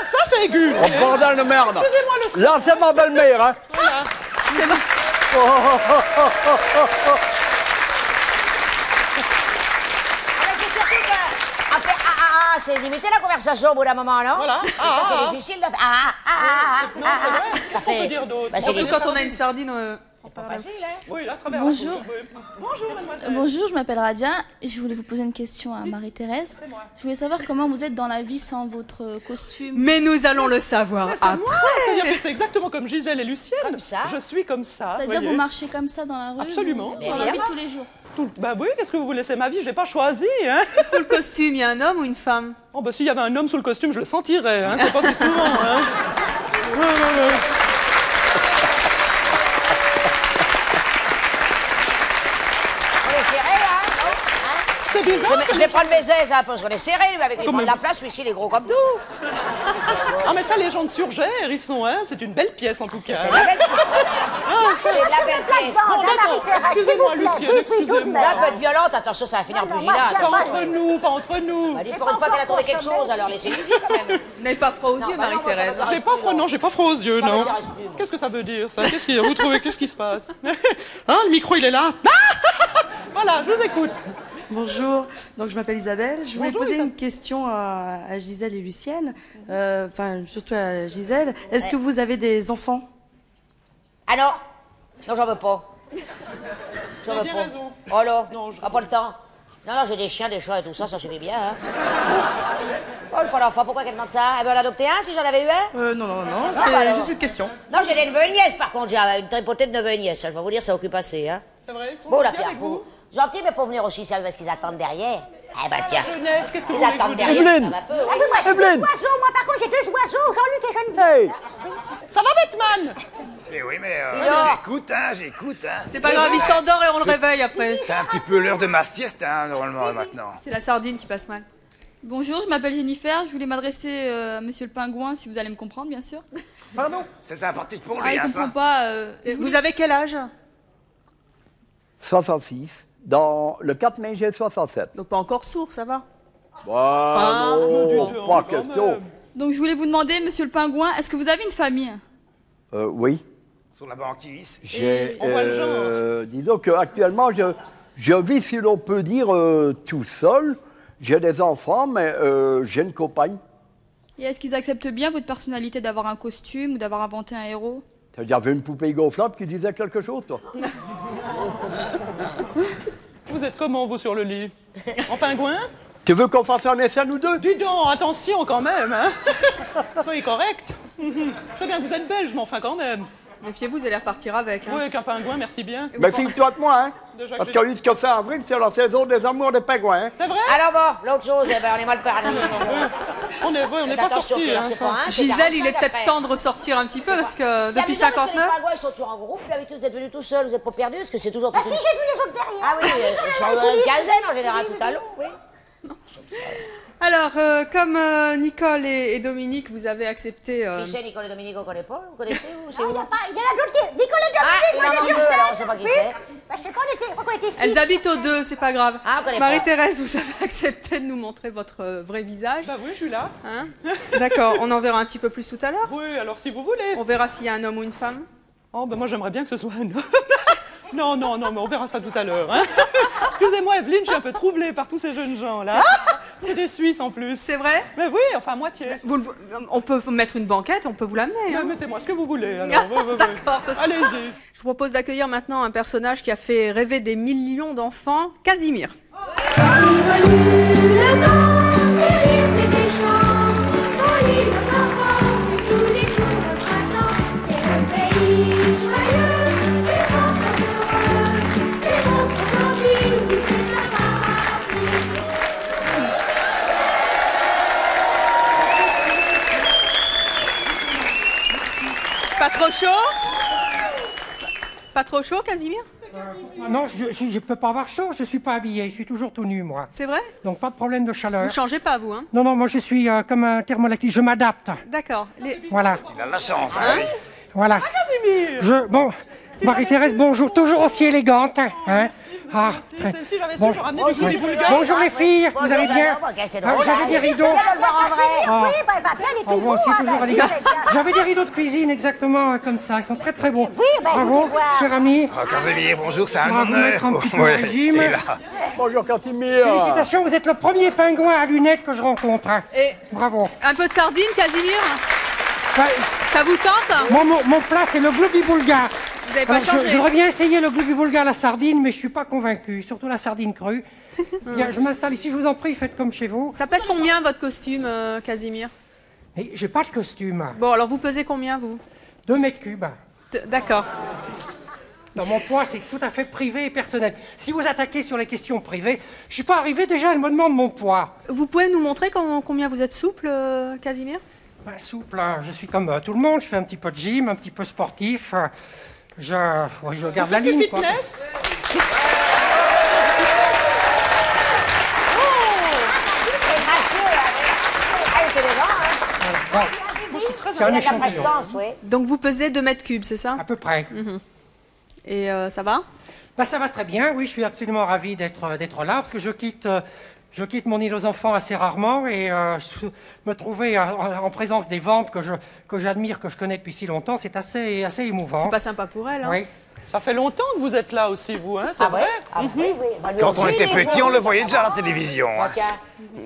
Ça, c'est aigu. Oh, bordel de merde. Excusez-moi le son. Là, c'est ma belle-mère, hein. Voilà. C'est bon. C'est surtout que... c'est limiter la conversation au bout d'un moment, non? Voilà. Ça, c'est difficile de faire... Non, c'est vrai. Qu'est-ce qu'on peut dire d'autre? Bah, Surtout quand on a une sardine... C'est pas facile, hein? Oui, à travers Bonjour. Bonjour, mademoiselle. Bonjour, je m'appelle Radia et je voulais vous poser une question à Marie-Thérèse. Je voulais savoir comment vous êtes dans la vie sans votre costume. Mais nous allons le savoir après. C'est-à-dire que c'est exactement comme Gisèle et Lucienne. Comme ça. Je suis comme ça. C'est-à-dire voyez. vous marchez comme ça dans la rue. Absolument. Dans la vie de tous les jours. Bah oui, qu'est-ce que vous voulez? C'est ma vie, j'ai pas choisi, hein. Sous le costume, il y a un homme ou une femme? Oh bah s'il y avait un homme sous le costume, je le sentirais, hein. C'est pas si souvent, hein. On est serré, hein? C'est bizarre. Je vais prendre mes aises, hein, parce qu'on est serré, mais avec les prendre de la place, celui-ci, il est gros comme tout. Ah mais ça, les gens de Surgère, ils sont, hein. C'est une belle pièce, en tout cas. C'est la belle pièce. C'est la belle pièce. Bon, d'accord. Excusez-moi, Lucienne, excusez-moi. Là, elle peut être violente, attention, ça va finir en pugilat. Pas entre nous, pas entre nous. Bah, dis pour une fois qu'elle a trouvé quelque chose, alors laissez-y quand même. Vous n'avez pas froid aux yeux, bah non, Marie-Thérèse. moi, ça J'ai pas froid, non, j'ai pas froid aux yeux, non. m'intéresse plus, moi. Qu'est-ce que ça veut dire, ça? Qu'est-ce qu'il y a? Vous trouvez, qu'est-ce qui se passe? Hein, le micro, il est là. Voilà, je vous écoute. Bonjour, donc je m'appelle Isabelle. Je voulais Bonjour, poser Isabelle. une question à Gisèle et Lucienne, enfin surtout à Gisèle. Est-ce que vous avez des enfants? Ah non, non, j'en veux pas. J'en veux bien pas. raison. Oh là, Non, je- pas le temps. Non, non, j'ai des chiens, des chats et tout ça, ça suffit bien. Hein. Oh, pas d'enfant, pourquoi qu'elle demande ça? Elle veut en adopter un si j'en avais eu un? Non, non, non, bah, c'était alors. juste une question. Non, j'ai des neveux et nièces par contre, j'ai une tripotée de neveux et nièces. Je vais vous dire, ça occupe assez. Hein. C'est vrai, ils sont Bon, la gentils Pierre, avec vous. gentil, mais pour venir aussi, ça parce qu'ils attendent derrière. Eh ben tiens, Jeunesse, qu'est-ce que vous ils voulez que je attendent vous derrière, dise? ça va peu. Ah oui, moi j'ai Evelyne. deux oiseaux. Moi par contre j'ai deux oiseaux, Jean-Luc et Geneviève. Hey. Ça va, Batman? Eh oui, mais alors j'écoute, hein. C'est pas grave, il s'endort et on le réveille après. C'est un petit peu l'heure de ma sieste, hein, normalement, maintenant. C'est la sardine qui passe mal. Bonjour, je m'appelle Jennifer. Je voulais m'adresser à Monsieur le Pingouin, si vous allez me comprendre, bien sûr. Pardon? C'est sympathique pour Ah, lui, il hein, comprend ça. pas. Vous avez quel âge? 66. Dans le 4 mai, j'ai 67. Donc pas encore sourd, ça va. Bah, non, pas question. Donc je voulais vous demander, Monsieur le Pingouin, est-ce que vous avez une famille? Oui. Sur la banquise. J'ai, on voit le genre. disons qu'actuellement, je vis, si l'on peut dire, tout seul. J'ai des enfants, mais j'ai une compagne. Et est-ce qu'ils acceptent bien votre personnalité d'avoir un costume ou d'avoir inventé un héros? Il y avait une poupée gonflable qui disait quelque chose, toi. Vous êtes comment, vous, sur le lit? En pingouin? Tu veux qu'on fasse un essai, nous deux? Dis donc, attention quand même, hein. Soyez correct. Je sais bien que vous êtes belge, mais enfin quand même. Méfiez-vous, vous allez repartir avec. Hein. Oui, qu'un pingouin, merci bien. Méfie-toi de moi, hein. Parce que jusqu'à fin avril, c'est la saison des amours des pingouins. Hein. C'est vrai? Alors bon, l'autre chose, eh ben, on est mal parti. On n'est pas sortis. Hein, Gisèle, il est peut-être temps de ressortir un petit peu parce que depuis 59... Les pingouins, ils sont toujours en groupe, puis d'habitude, vous êtes venus tout seuls, vous n'êtes pas perdus, parce que c'est toujours... Ah si, j'ai vu les autres derrière. Ah oui, ils sont une quinzaine en général, tout à l'eau, oui. Alors, comme Nicole et Dominique, vous avez accepté... Qui c'est Nicole et Dominique, on ne connaît pas? Vous connaissez où? Il y en a d'autres qui... Nicole et Dominique, il en a deux, alors on ne sait pas qui c'est. Bah, je sais pas, on était six. Elles habitent aux deux, c'est pas grave. Ah, on connaît pas. Marie-Thérèse, vous avez accepté de nous montrer votre vrai visage. Bah oui, je suis là. Hein? D'accord, on en verra un petit peu plus tout à l'heure. Oui, alors si vous voulez. On verra s'il y a un homme ou une femme. Oh, ben moi j'aimerais bien que ce soit un homme. Non, mais on verra ça tout à l'heure. Hein. Excusez-moi, Evelyne, je suis un peu troublée par tous ces jeunes gens là. C'est des Suisses en plus. C'est vrai? Mais oui, enfin à moitié. On peut mettre une banquette, on peut vous l'amener. Hein. Mettez-moi ce que vous voulez. Alors. D'accord, allez-y. Je vous propose d'accueillir maintenant un personnage qui a fait rêver des millions d'enfants, Casimir. Pas trop chaud? Pas trop chaud, Casimir? Non, je ne peux pas avoir chaud, je ne suis pas habillé, je suis toujours tout nu, moi. C'est vrai? Donc pas de problème de chaleur. Vous changez pas, vous, hein? Non, moi je suis comme un thermolactique, je m'adapte. D'accord. Voilà. Il a la chance, hein? Voilà. Casimir! Bon, Marie-Thérèse, bonjour, toujours aussi élégante, hein? Ah, si j'avais su, j'aurais ramené du goût du bulgare. Bonjour les filles, vous allez bien? J'avais des rideaux. Oui, bah, elle va bien, elle est tout Moi aussi, beau, toujours hein, élégante. c'est bien. J'avais des rideaux de cuisine exactement comme ça, ils sont très très beaux. Oui, bah, bravo, écoutez, voilà. cher ami. Ah, Casimir, bonjour, c'est un On va vous honneur. mettre un petit peu Ouais, au régime. il est là. Bonjour, Casimir. Félicitations, vous êtes le premier pingouin à lunettes que je rencontre. Hein. Et bravo. un peu de sardine, Casimir? Ça vous tente? Mon plat, c'est le globi bulgare. Vous n'avez pas changé? J'aurais bien essayé le globi bulgare, la sardine, mais je ne suis pas convaincu. Surtout la sardine crue. Bien, je m'installe ici, je vous en prie, faites comme chez vous. Ça pèse combien, votre costume, Casimir? J'ai pas de costume. Bon, alors vous pesez combien, vous? 2 mètres cubes. D'accord. Dans mon poids, c'est tout à fait privé et personnel. Si vous attaquez sur les questions privées, je suis pas arrivé, déjà, elle me demande mon poids. Vous pouvez nous montrer combien vous êtes souple, Casimir? Souple, hein. Je suis comme tout le monde, je fais un petit peu de gym, un petit peu sportif. Je garde la ligne, quoi. Fitness. C'est un échantillon. Donc vous pesez 2 mètres cubes, c'est ça? À peu près. Et ça va? Ça va très bien, oui, je suis absolument ravi d'être là, parce que je quitte mon île aux enfants assez rarement, et me trouver en présence des vampes que j'admire, que je connais depuis si longtemps, c'est assez émouvant. C'est pas sympa pour elle, hein? Oui. Ça fait longtemps que vous êtes là aussi, vous, hein? C'est vrai? Oui. Bah, Quand on était petit, on le voyait déjà à la télévision. Hein.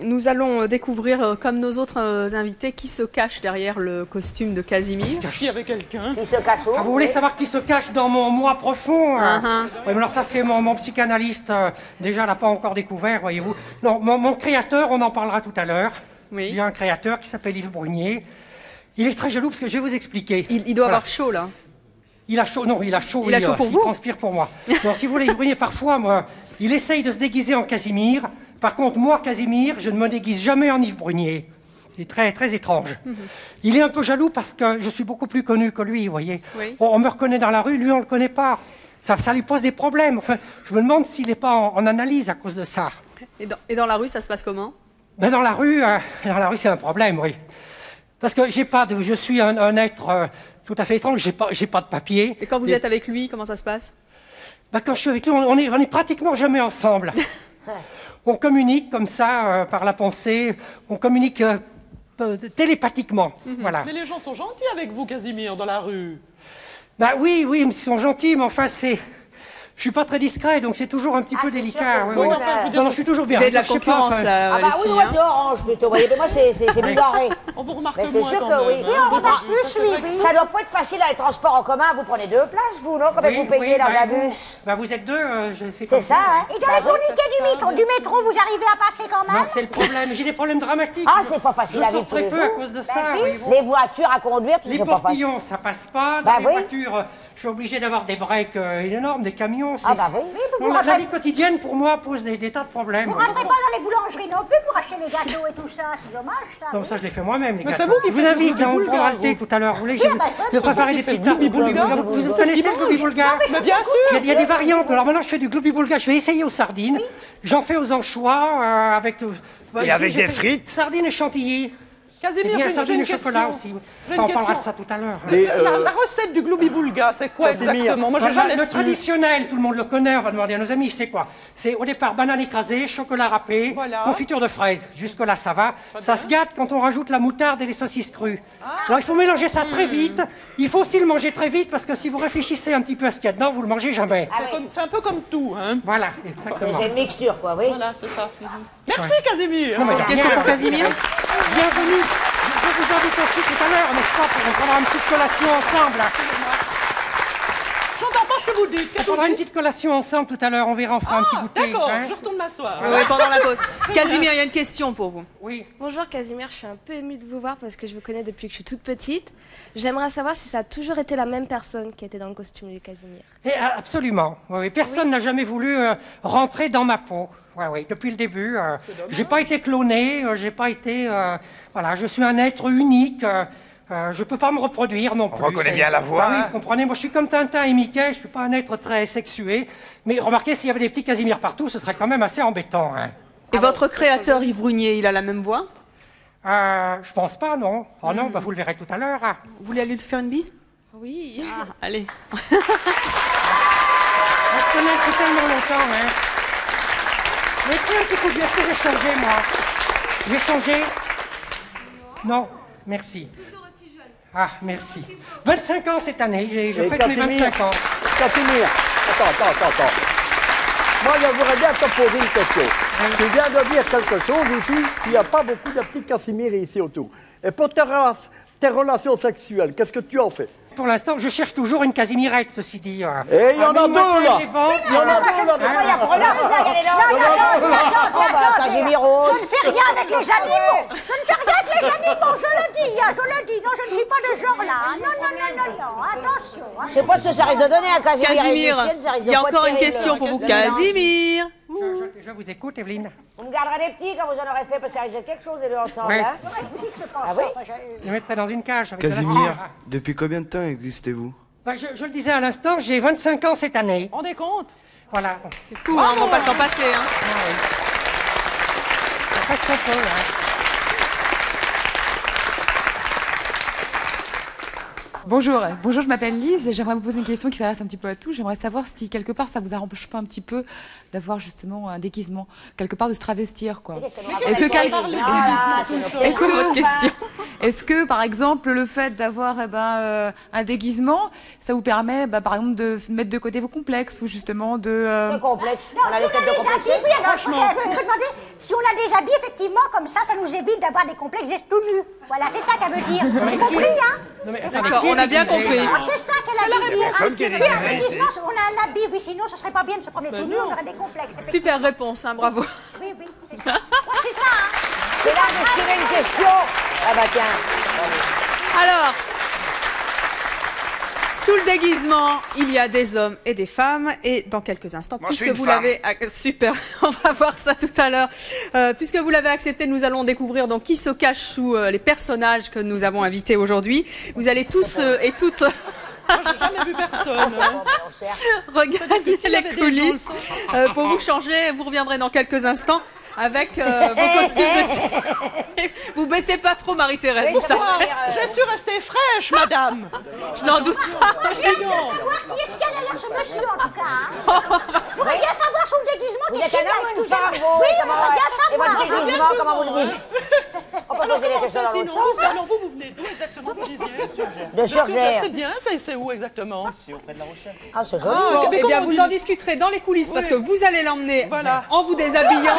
Nous allons découvrir, comme nos autres invités, qui se cache derrière le costume de Casimir. Il y avait quelqu'un. Qui se cache où? Vous voulez savoir qui se cache dans mon moi profond? Oui, mais alors ça, c'est mon psychanalyste. Déjà, l'a pas encore découvert, voyez-vous. Non, mon créateur, on en parlera tout à l'heure. Oui. J'ai un créateur qui s'appelle Yves Brunier. Il est très jaloux parce que je vais vous expliquer. Il doit avoir chaud, là. Il a chaud, non, il a chaud. Il a chaud pour vous? Il transpire pour moi. Non, si vous voulez, Yves Brunier, parfois, moi, il essaye de se déguiser en Casimir. Par contre, moi, Casimir, je ne me déguise jamais en Yves Brunier. C'est très, très étrange. Il est un peu jaloux parce que je suis beaucoup plus connu que lui, vous voyez. Oui. On me reconnaît dans la rue, lui, on ne le connaît pas. Ça lui pose des problèmes. Enfin, je me demande s'il n'est pas en analyse à cause de ça. Et dans la rue, ça se passe comment? Dans la rue, c'est un problème, oui. Parce que je suis un être tout à fait étrange, j'ai pas de papier. Et quand vous êtes avec lui, comment ça se passe? Quand je suis avec lui, on est pratiquement jamais ensemble. On communique comme ça, par la pensée, on communique télépathiquement. Voilà. Mais les gens sont gentils avec vous, Casimir, dans la rue. Oui, ils sont gentils, mais enfin, je suis pas très discret, donc c'est toujours un petit peu délicat. Oui, Bon, oui. enfin, je veux dire, Non, non, je suis toujours bien. Vous avez de la Je sais pas, concurrence, enfin, là, Ah les bah oui, filles, moi hein. c'est orange plutôt, vous voyez, mais moi c'est bigarré. On vous remarque Mais c'est moins sûr quand que même, oui. hein. Oui, on remarque Ça, plus, c'est vrai oui. que- Ça doit pas être facile avec les transports en commun, vous prenez 2 places, vous, non? Comme vous payez dans un bus. Bah, vous êtes 2, C'est ça, hein? Et dans les fourniquets du métro, vous arrivez à passer quand même? Non, c'est le problème. J'ai des problèmes dramatiques. Ah, c'est pas facile Je à sors vivre tous très les peu à jours. cause de Ben ça. oui. voyez-vous. Les voitures à conduire, tout Les c'est pas facile. portillons, ça passe pas. Dans Bah les oui. voitures, je suis obligé d'avoir des breaks énormes, des camions. Ah bah oui. vous La rentrez- vie quotidienne, pour moi, pose des tas de problèmes. Vous rentrez pas dans les boulangeries non plus pour acheter les gâteaux et tout ça, c'est dommage ça. Donc ça, je l'ai fait moi-même, les Mais gars. c'est vous qui faites le invite, gloubi on boulga, prendra le vous. thé tout à l'heure. Vous voulez, Oui, bah, je vais préparer des fait le petites tartes. gloubi boulga. Vous C'est ce connaissez qui le gloubi mange. boulga? Mais bien sûr. Il y a des variantes. Alors maintenant, je fais du gloubi boulga. Je vais essayer aux sardines. J'en fais aux anchois avec... Et avec des frites. Sardines et chantilly. Casimir, Et bien, j'ai sardines une et chocolat question. aussi. J'ai une On parlera de question. ça tout à l'heure. La recette du gloubi boulga, c'est quoi exactement? Moi, j'ai Voilà, jamais le su. traditionnel, tout le monde le connaît, on va demander à nos amis, c'est quoi? C'est au départ banane écrasée, chocolat râpé, confiture de fraises. Jusque-là, ça va. Ça se gâte quand on rajoute la moutarde et les saucisses crues. Alors, il faut mélanger ça très vite. Il faut aussi le manger très vite parce que si vous réfléchissez un petit peu à ce qu'il y a dedans, vous le mangez jamais. C'est un peu comme tout, hein. Voilà, exactement. C'est une mixture, quoi, oui. Voilà, c'est ça. Merci, Casimir. Non, mais Question pour Casimir. Bienvenue. Je vous invite aussi tout à l'heure, n'est-ce pas, pour prendre une petite collation ensemble. J'entends pas ce que vous dites. On Qu'est-ce que prendra vous une dites? petite collation ensemble tout à l'heure, on verra, on fera un petit goûter. D'accord, hein. je retourne m'asseoir. Oui, pendant la pause. Casimir, il y a une question pour vous. Oui. Bonjour Casimir, je suis un peu émue de vous voir parce que je vous connais depuis que je suis toute petite. J'aimerais savoir si ça a toujours été la même personne qui était dans le costume de Casimir. Et, absolument. Oui, oui. Personne n'a jamais voulu rentrer dans ma peau. Oui, oui. Depuis le début, j'ai pas été cloné, j'ai pas été. Voilà, je suis un être unique. Je peux pas me reproduire non plus. On reconnaît bien la voix, Ah oui, hein. vous comprenez. Moi, je suis comme Tintin et Mickey. Je suis pas un être très sexué. Mais remarquez, s'il y avait des petits Casimir partout, ce serait quand même assez embêtant. Hein. Et votre créateur Yves Brunier, il a la même voix? Je pense pas, non. Oh non, bah, vous le verrez tout à l'heure. Hein. Vous voulez aller lui faire une bise? Oui. Ah, allez. On se connaît depuis tellement longtemps, hein. Mais tiens, un petit coup de vieux, est-ce que j'ai changé, moi? J'ai changé? Non, merci. Toujours aussi jeune. Ah, merci. 25 ans cette année, j'ai Et fête mes Casimir, 25 ans. Casimir, attends. Moi, je voudrais bien te poser une question. Tu viens de dire quelque chose ici, il n'y a pas beaucoup de petits Casimir ici autour. Et pour tes relations sexuelles, qu'est-ce que tu en fais? Pour l'instant, je cherche toujours une Casimirette, ceci dit. Et il y en a deux, là. Il y en a deux, là. Je ne fais rien avec les animaux. Je ne fais rien avec les animaux, je le dis, hein, je le dis. Non, je ne suis pas de ce genre-là. Non, attention. Hein. Je sais pas ce que ça risque de donner à Casimir. Casimir, ça risque de il y a pas être encore une terrible. question pour vous. Casimir. Je vous écoute, Evelyne. Vous me garderez des petits quand vous en aurez fait, parce que ça risque d'être quelque chose les deux ensemble. Ouais. Hein. Ah oui? Je les mettrai dans une cage. Avec de la Casimir, cire. depuis combien de temps existez-vous? Bah, je le disais à l'instant, j'ai 25 ans cette année. On est compte? Voilà. C'est fou, hein, on voit pas le temps passer. Hein. Presque un peu, hein. Bonjour, je m'appelle Lise et j'aimerais vous poser une question qui s'adresse un petit peu à tous. J'aimerais savoir si quelque part ça vous arrange pas un petit peu d'avoir justement un déguisement, quelque part de se travestir quoi. Est-ce que votre question? Est-ce que par exemple le fait d'avoir un déguisement, ça vous permet par exemple de mettre de côté vos complexes ou justement de Le complexe. Non, On a si les on têtes de a des complexe. habits, oui, alors, demandez, si on a des habits, effectivement, comme ça nous évite d'avoir des complexes tout nus. Voilà, c'est ça qu'elle veut dire. Vous avez compris, hein? D'accord, on a bien compris. C'est ça qu'elle a veut dire. personne qui est Oui, déguisée un ici. déguisement, on a un habit, oui, sinon ce serait pas bien de se promener tout nu, on aurait des complexes. Super réponse, hein, bravo. Oui, c'est ça. Ouais, c'est ça, hein. C'est là de tirer une question. Ah bah tiens. Alors, sous le déguisement, il y a des hommes et des femmes. Et dans quelques instants, Moi, je suis puisque une vous femme. l'avez... Super, on va voir ça tout à l'heure. Puisque vous l'avez accepté, nous allons découvrir donc qui se cache sous les personnages que nous avons invités aujourd'hui. Vous allez tous et toutes... Moi, j'ai jamais vu personne. Hein. Regardez les coulisses pour vous changer. Vous reviendrez dans quelques instants avec vos costumes de... Vous baissez pas trop, Marie-Thérèse. Oui, ça. Je suis restée fraîche, madame. Je n'en doute pas. J'aimerais bien savoir qui est-ce qu'il y a derrière ce monsieur, en tout cas. Hein. J'aimerais bien savoir sous le déguisement Vous qui êtes un homme ou une femme, vous? Oui, Comment- j'aimerais bien Et votre savoir. déguisement, comment vous le vivez? On peut poser les ça sinon. dans l'autre sens. Alors vous venez d'où exactement, vous disiez? De Surgères. C'est bien, c'est où exactement? C'est auprès de la Rochelle. Ah, c'est joli. Bon, eh bien, vous en discuterez dans les coulisses parce que vous allez l'emmener en vous déshabillant.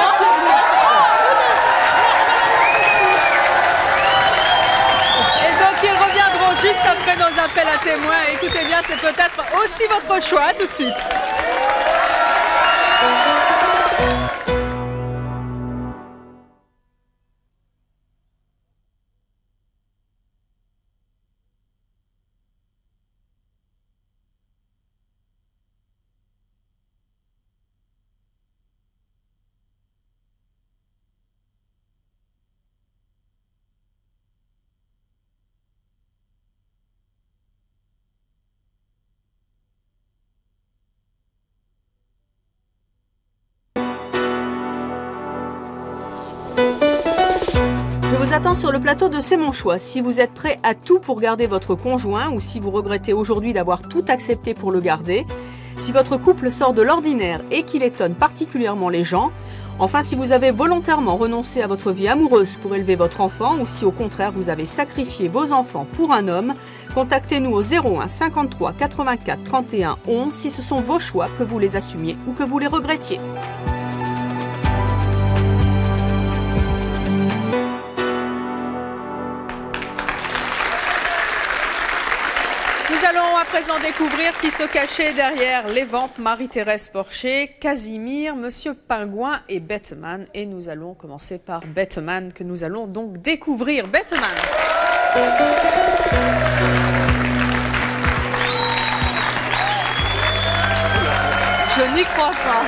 Et donc, ils reviendront juste après nos appels à témoins. Écoutez bien, c'est peut-être aussi votre choix. À tout de suite. Je vous attends sur le plateau de C'est mon choix. Si vous êtes prêt à tout pour garder votre conjoint ou si vous regrettez aujourd'hui d'avoir tout accepté pour le garder, si votre couple sort de l'ordinaire et qu'il étonne particulièrement les gens, enfin si vous avez volontairement renoncé à votre vie amoureuse pour élever votre enfant ou si au contraire vous avez sacrifié vos enfants pour un homme, contactez-nous au 01 53 84 31 11 si ce sont vos choix, que vous les assumiez ou que vous les regrettiez. Nous allons à présent découvrir qui se cachait derrière les vampes Marie-Thérèse Porcher, Casimir, Monsieur Pingouin et Batman. Et nous allons commencer par Batman, que nous allons donc découvrir. Batman. Je n'y crois pas.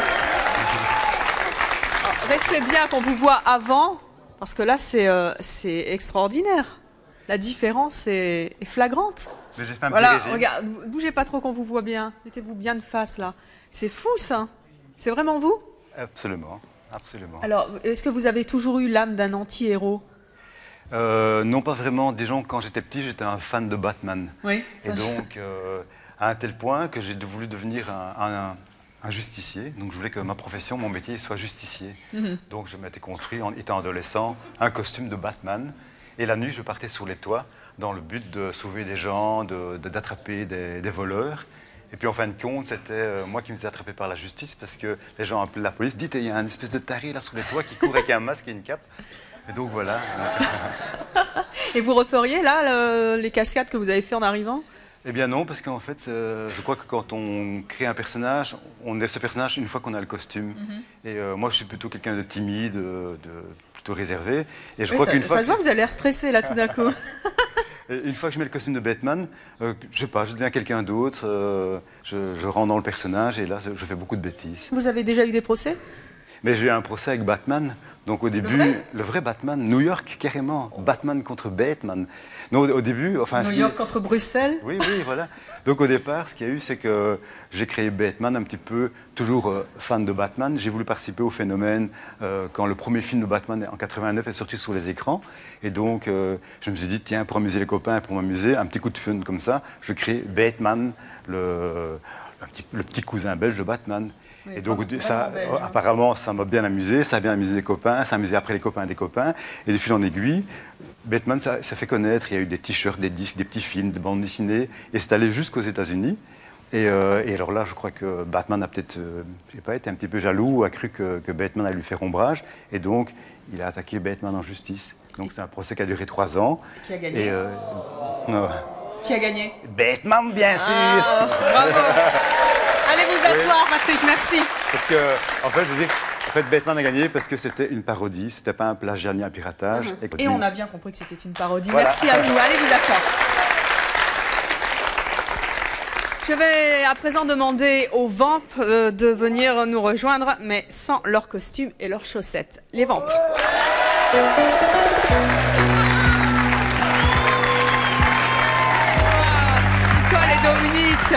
Alors, restez bien qu'on vous voit avant, parce que là c'est extraordinaire. La différence est flagrante. Mais j'ai fait un Voilà, petit régime. regarde, bougez pas trop qu'on vous voit bien. Mettez-vous bien de face là. C'est fou ça. C'est vraiment vous? Absolument, absolument. Alors, est-ce que vous avez toujours eu l'âme d'un anti-héros? Non, pas vraiment. Disons, quand j'étais petit, j'étais un fan de Batman. Oui. Et donc, à un tel point que j'ai voulu devenir un justicier. Donc, je voulais que ma profession, mon métier, soit justicier. Mhm. Donc, je m'étais construit, en étant adolescent, un costume de Batman. Et la nuit, je partais sur les toits dans le but de sauver des gens, d'attraper des voleurs. Et puis en fin de compte, c'était moi qui me faisais attraper par la justice parce que les gens appelaient la police, dites, il y a un espèce de taré là sous les toits qui court avec un masque et une cape. Et donc voilà. Et vous referiez là les cascades que vous avez fait en arrivant? Eh bien non, parce qu'en fait, je crois que quand on crée un personnage, on est ce personnage une fois qu'on a le costume. Mhm. Et moi, je suis plutôt quelqu'un de timide, plutôt réservé. Et je Oui, crois qu'une fois ça se voit, vous avez l'air stressé là tout d'un coup. Et une fois que je mets le costume de Batman, je sais pas, je deviens quelqu'un d'autre, je rentre dans le personnage et là, je fais beaucoup de bêtises. Vous avez déjà eu des procès? Mais j'ai eu un procès avec Batman. Donc au début, le vrai Batman, New York carrément, Batman contre Batman. Non, au début, enfin. New York contre Bruxelles. Oui, oui, voilà. Donc au départ, ce qu'il y a eu, c'est que j'ai créé Batman un petit peu, toujours fan de Batman. J'ai voulu participer au phénomène quand le premier film de Batman en 89 est sorti sur les écrans. Et donc je me suis dit, tiens, pour amuser les copains, pour m'amuser, un petit coup de fun comme ça, je crée Batman, le petit cousin belge de Batman. Oui, et donc, ça, belge, hein. apparemment, ça m'a bien amusé, ça a bien amusé les copains, ça a amusé après les copains des copains. Et de fil en aiguille, Batman, ça fait connaître. Il y a eu des t-shirts, des disques, des petits films, des bandes dessinées. Et c'est allé jusqu'aux États-Unis. Et alors là, je crois que Batman a peut-être, je sais pas, été un petit peu jaloux, a cru que Batman allait lui faire ombrage. Et donc, il a attaqué Batman en justice. Donc, c'est un procès qui a duré 3 ans. Qui a gagné? Qui a gagné? Batman, bien sûr. Bravo. Allez vous asseoir, Patrick, merci. Parce que, en fait, je veux dire, Batman a gagné parce que c'était une parodie, c'était pas un plagiat ni un piratage. Et on a bien compris que c'était une parodie. Voilà. Merci à vous. Allez vous asseoir. Je vais à présent demander aux vampes de venir nous rejoindre, mais sans leurs costumes et leurs chaussettes. Les vampes. Nicole et Dominique,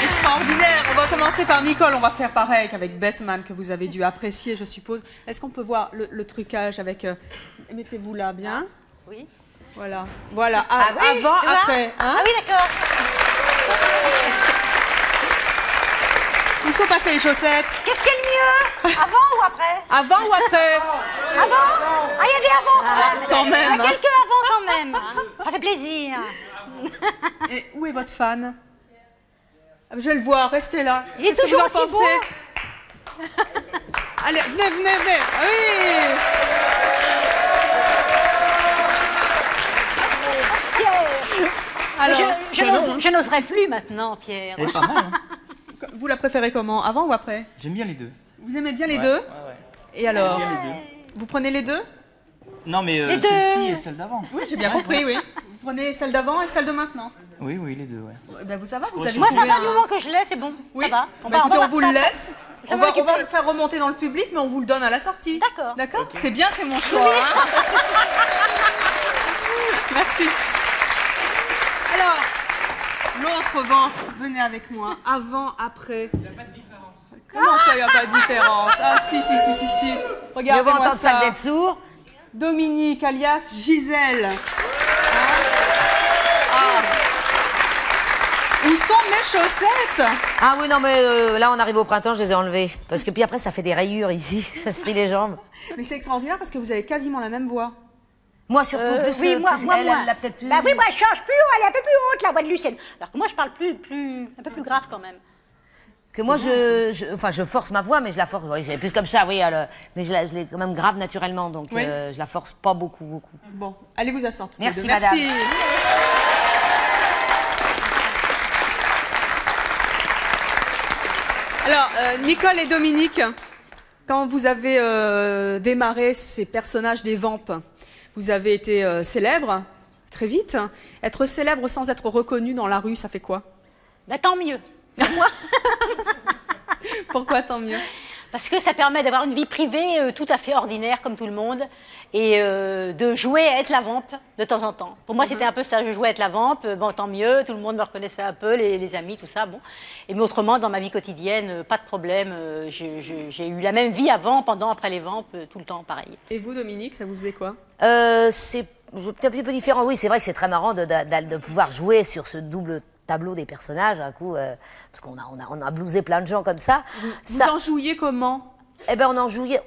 extraordinaire. On va commencer par Nicole, on va faire pareil qu'avec Batman que vous avez dû apprécier, je suppose. Est-ce qu'on peut voir le trucage avec... Mettez-vous là bien. Oui. Voilà, voilà. Oui, Avant, tu vois après. Hein? Ah oui, d'accord. Où sont passées les chaussettes? Qu'est-ce qui est le mieux? Avant ou après? Avant ou après? Avant? Ah, il y a des avant quand même. Quand même. Il y a quelques avant même. Ça fait plaisir. Et où est votre fan? Je vais le voir, restez là. Il est Qu'est-ce que vous toujours en aussi pensez? Allez, venez, venez, venez. Oui. Alors, je n'oserais plus maintenant, Pierre. Elle est pas mal, hein. Vous la préférez comment? Avant ou après? J'aime bien les deux. Vous aimez bien les deux? Ouais. Et alors? J'aime bien les deux. Vous prenez les deux? Non, mais Les deux. celle-ci et celle d'avant. Oui, j'ai bien compris, oui. Vous prenez celle d'avant et celle de maintenant? Oui, les deux, ouais. Ben, ça va, vous avez Moi, ça trouvé va du moment que je l'ai, c'est bon. Oui. Ça va. Écoutez, on vous le voir ça. laisse. On va le faire remonter dans le public, mais on vous le donne à la sortie. D'accord. D'accord. C'est bien, c'est mon choix. Hein. Merci. Alors, l'autre vent, venez avec moi. Avant, après. Il n'y a pas de différence. Comment ça, il n'y a pas de différence? Ah, si. Regardez-moi ça. D'être sourd. Dominique, alias Gisèle. Où sont mes chaussettes? Ah oui, non, mais là, on arrive au printemps, je les ai enlevées. Parce que puis après, ça fait des rayures ici. Ça se trie les jambes. Mais c'est extraordinaire parce que vous avez quasiment la même voix. Moi, surtout, plus, oui, moi, elle l'a peut-être plus... Bah oui, moi, je change plus haut, elle est un peu plus haute, la voix de Lucienne. Alors que moi, je parle un peu plus grave quand même. Que moi, je force ma voix, mais je la force... Oui, c'est plus comme ça, oui. Mais je l'ai quand même grave naturellement, donc Oui. je la force pas beaucoup. Bon, allez vous asseoir. tous les Merci, deux. madame. Merci. Alors, Nicole et Dominique, quand vous avez démarré ces personnages des vampes, vous avez été célèbres très vite. Être célèbre sans être reconnu dans la rue, ça fait quoi? Bah tant mieux. Pourquoi tant mieux? Parce que ça permet d'avoir une vie privée tout à fait ordinaire comme tout le monde et de jouer à être la vampe de temps en temps. Pour moi, c'était un peu ça, je jouais à être la vampe, bon, tant mieux, tout le monde me reconnaissait un peu, les amis, tout ça, bon. Mais autrement, dans ma vie quotidienne, pas de problème, j'ai eu la même vie avant, pendant, après les vampes, tout le temps, pareil. Et vous, Dominique, ça vous faisait quoi? C'est peut-être un petit peu différent, oui, c'est vrai que c'est très marrant de pouvoir jouer sur ce double tableau des personnages, un coup, parce qu'on a blousé plein de gens comme ça. Vous en jouiez comment? Eh ben, on en jouait.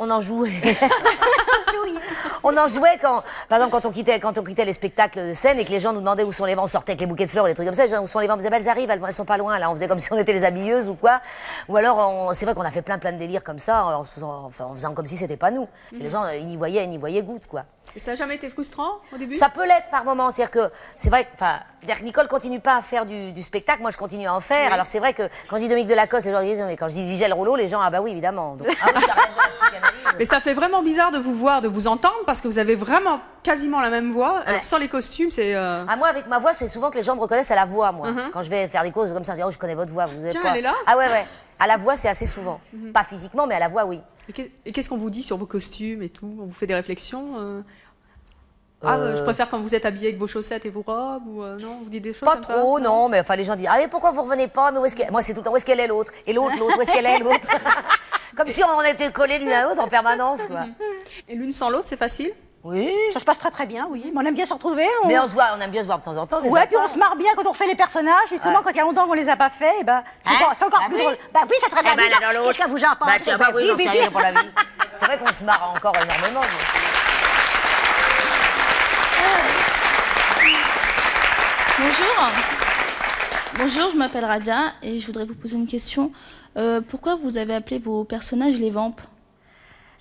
On en jouait quand, par exemple, quand on quittait les spectacles de scène et que les gens nous demandaient où sont les vents, on sortait avec les bouquets de fleurs, les trucs comme ça, les gens, où sont les vents, on disait, elles arrivent, elles sont pas loin, là, on faisait comme si on était les habilleuses ou quoi. Ou alors, c'est vrai qu'on a fait plein de délires comme ça, en faisant comme si c'était pas nous. Et les gens, ils y voyaient goutte, quoi. Et ça n'a jamais été frustrant au début? Ça peut l'être par moments, c'est-à-dire que c'est vrai que Nicole continue pas à faire du spectacle, moi je continue à en faire. Oui. Alors c'est vrai que quand je dis Dominique Delacoste, les gens disent mais quand je dis Gisèle Rouleau, les gens ah bah oui évidemment. Donc, mais ça fait vraiment bizarre de vous voir, de vous entendre parce que vous avez vraiment quasiment la même voix. Ouais. Alors sans les costumes, c'est. Ah moi avec ma voix, c'est souvent que les gens me reconnaissent à la voix, moi. Quand je vais faire des courses comme ça, on dit oh je connais votre voix, vous êtes. Tiens, pas... elle est là. Ah ouais. À la voix, c'est assez souvent. Pas physiquement, mais à la voix, oui. Et qu'est-ce qu'on vous dit sur vos costumes et tout? On vous fait des réflexions je préfère quand vous êtes habillé avec vos chaussettes et vos robes ou non, vous dites des choses pas comme trop, ça? Non, mais enfin les gens disent ah mais pourquoi vous revenez pas? Mais où est-ce qu'elle... Moi c'est tout le temps où est-ce qu'elle est l'autre? Et l'autre, où est-ce qu'elle est l'autre? Comme si on était collés l'une à l'autre en permanence, quoi. Et l'une sans l'autre, c'est facile? Oui. Ça se passe très bien, oui. Mais on aime bien se retrouver. Mais on aime bien se voir de temps en temps, c'est ouais, sympa. puis on se marre bien quand on refait les personnages. Justement, quand il y a longtemps qu'on les a pas fait, et ben, c'est encore plus drôle. Bah oui, c'est très bien. Qu'est-ce que vous en pensez? Bah oui, j'en sais rien pour la vie. C'est vrai qu'on se marre encore énormément. Bonjour, je m'appelle Radia et je voudrais vous poser une question. Pourquoi vous avez appelé vos personnages les vampes?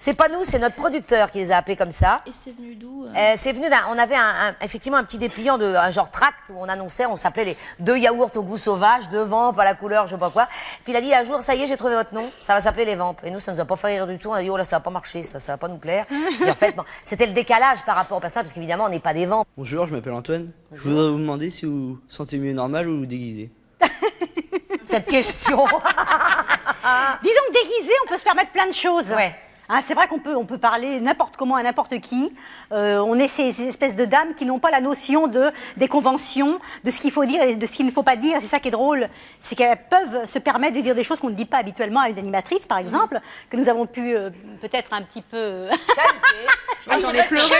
C'est pas nous, c'est notre producteur qui les a appelés comme ça. Et c'est venu d'où? C'est venu on avait effectivement un petit dépliant un genre tract où on annonçait, on s'appelait les 2 yaourts au goût sauvage, 2 vampes à la couleur, je sais pas quoi. Puis il a dit un jour, ça y est, j'ai trouvé votre nom, ça va s'appeler les vampes. Et nous, ça nous a pas fait rire du tout. On a dit, oh là, ça va pas marcher, ça va pas nous plaire. Puis en fait, bon, c'était le décalage par rapport au personnage, parce qu'évidemment, on n'est pas des vampes. Bonjour, je m'appelle Antoine. Je voudrais vous demander si vous vous sentez mieux normal ou déguisé. Cette question. Disons que déguisé, on peut se permettre plein de choses. Ouais. Hein, c'est vrai qu'on peut parler n'importe comment à n'importe qui. On est ces espèces de dames qui n'ont pas la notion des conventions, de ce qu'il faut dire et de ce qu'il ne faut pas dire. C'est ça qui est drôle, c'est qu'elles peuvent se permettre de dire des choses qu'on ne dit pas habituellement à une animatrice, par exemple, que nous avons pu peut-être un petit peu... J'en ai pleuré,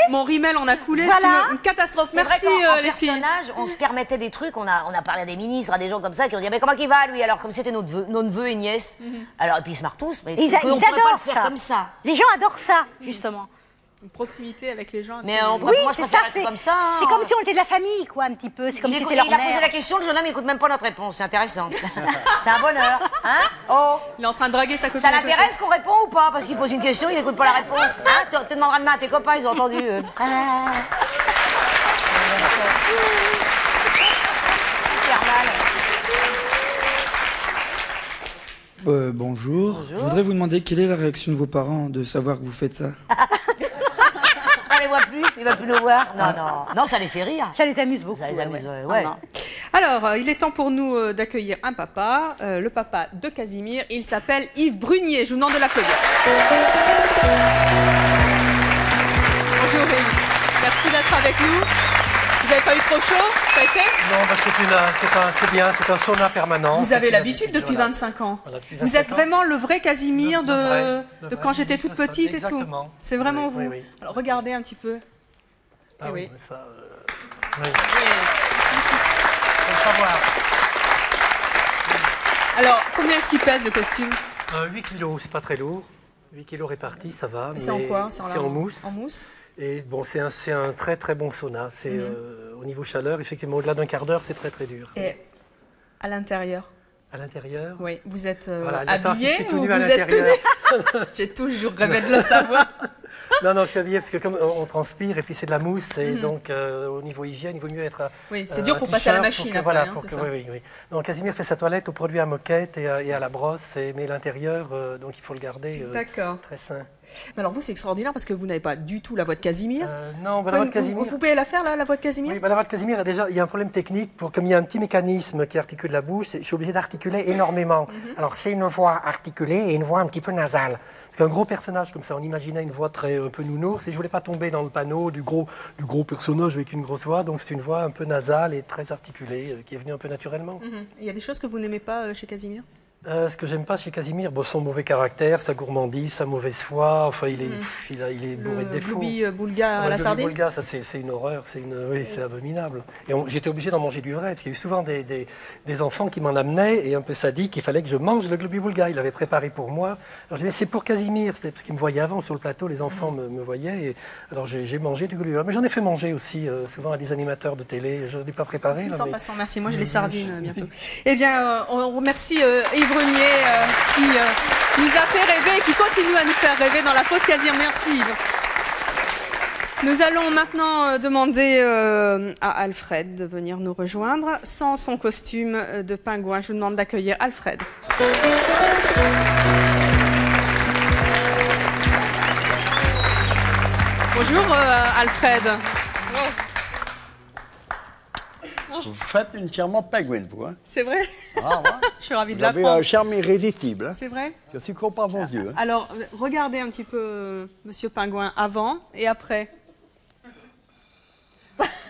mon rimel en a coulé, voilà. C'est une catastrophe. C'est merci vrai les filles. Personnage, on se permettait des trucs, on a parlé à des ministres, à des gens comme ça qui ont dit mais comment il va lui? Alors comme c'était nos neveux et nièces. Alors et puis ils se marrent tous, mais ils adorent pas le faire ça. comme ça. Les gens adorent ça, justement. Une proximité avec les gens. Mais Oui, moi, je c'est ça, préfère être comme ça. c'est comme si on était de la famille, quoi, un petit peu. C'est comme si c'était leur Il a mère. posé la question, le jeune homme, il écoute même pas notre réponse. C'est intéressant. C'est un bonheur. Hein? Oh. Il est en train de draguer sa copine. Ça l'intéresse qu'on répond ou pas? Parce qu'il pose une question, il n'écoute pas la réponse. Hein? Tu demanderas demain à tes copains, ils ont entendu. Bonjour. Je voudrais vous demander quelle est la réaction de vos parents de savoir que vous faites ça. On les voit plus, ils veulent plus nous voir. Non, ça les fait rire. Ça les amuse beaucoup. Ça les amuse, ouais. Alors, il est temps pour nous d'accueillir un papa, le papa de Casimir. Il s'appelle Yves Brunier. Je vous demande de l'applaudir. Bonjour Yves. Merci d'être avec nous. Vous n'avez pas eu trop chaud? Ça a été? Non, c'est bien, c'est un sauna permanent. Vous avez l'habitude depuis 25 ans. Voilà, depuis Vous 25 êtes ans. vraiment le vrai Casimir Le vrai, quand j'étais toute petite et tout. Exactement. C'est vraiment vous. Oui. Alors regardez un petit peu. Ah oui. Ça, oui. Faut le savoir. Alors, combien est-ce qu'il pèse le costume? 8 kilos, c'est pas très lourd. 8 kilos répartis, ça va. C'est en quoi? C'est en mousse. En mousse. Et bon, c'est un très très bon sauna. C'est au niveau chaleur, effectivement, au-delà d'un quart d'heure, c'est très très dur. Et à l'intérieur? À l'intérieur? Oui. Vous êtes Voilà, il y a ça, je habillé suis tout ou nu vous à êtes tout l'intérieur. nu? J'ai toujours rêvé de le savoir. Non, je suis habillé parce que comme on transpire et puis c'est de la mousse et donc au niveau hygiène, il vaut mieux être. Oui, c'est dur pour passer à la machine après. Voilà, c'est ça. oui. Donc Casimir fait sa toilette au produit à moquette et à la brosse, mais l'intérieur, donc il faut le garder très sain. Mais alors vous, c'est extraordinaire parce que vous n'avez pas du tout la voix de Casimir. Non, la voix de Casimir. Vous pouvez la faire là, la voix de Casimir? Oui, la voix de Casimir, il y a un problème technique. Comme il y a un petit mécanisme qui articule la bouche, je suis obligé d'articuler énormément. Alors c'est une voix articulée et une voix un petit peu nasale. Parce qu'un gros personnage comme ça, on imaginait une voix un peu nounours, et je voulais pas tomber dans le panneau du gros personnage avec une grosse voix, donc c'est une voix un peu nasale et très articulée, qui est venue un peu naturellement. Il y a des choses que vous n'aimez pas chez Casimir? Ce que j'aime pas chez Casimir, son mauvais caractère, sa gourmandise, sa mauvaise foi, enfin il est bourré de défauts. Le boulga à la sardine? Le boulga, ça c'est une horreur, c'est abominable. Et j'étais obligé d'en manger du vrai, parce qu'il y a eu souvent des enfants qui m'en amenaient, et un peu sadiques, il fallait que je mange le globi boulga, il l'avait préparé pour moi. Alors je disais, c'est pour Casimir, c'était parce qu'il me voyait avant sur le plateau, les enfants me voyaient, et alors j'ai mangé du globi boulga. Mais j'en ai fait manger aussi, souvent à des animateurs de télé, je ne l'ai pas préparé. Sans passant, merci, moi j'ai les sardines bientôt. Eh bien, on remercie Yves Brunier qui nous a fait rêver et qui continue à nous faire rêver dans la faute Casimir. Merci Yves. Nous allons maintenant demander à Alfred de venir nous rejoindre sans son costume de pingouin. Je vous demande d'accueillir Alfred. Bonjour Alfred. Vous faites une charmante pingouine, vous. Hein? C'est vrai? Ah, ouais. Je suis ravie de Vous avez l'apprendre. un charme irrésistible. Hein? C'est vrai? Je suis content à vos yeux. Hein? Alors, regardez un petit peu Monsieur Pingouin avant et après.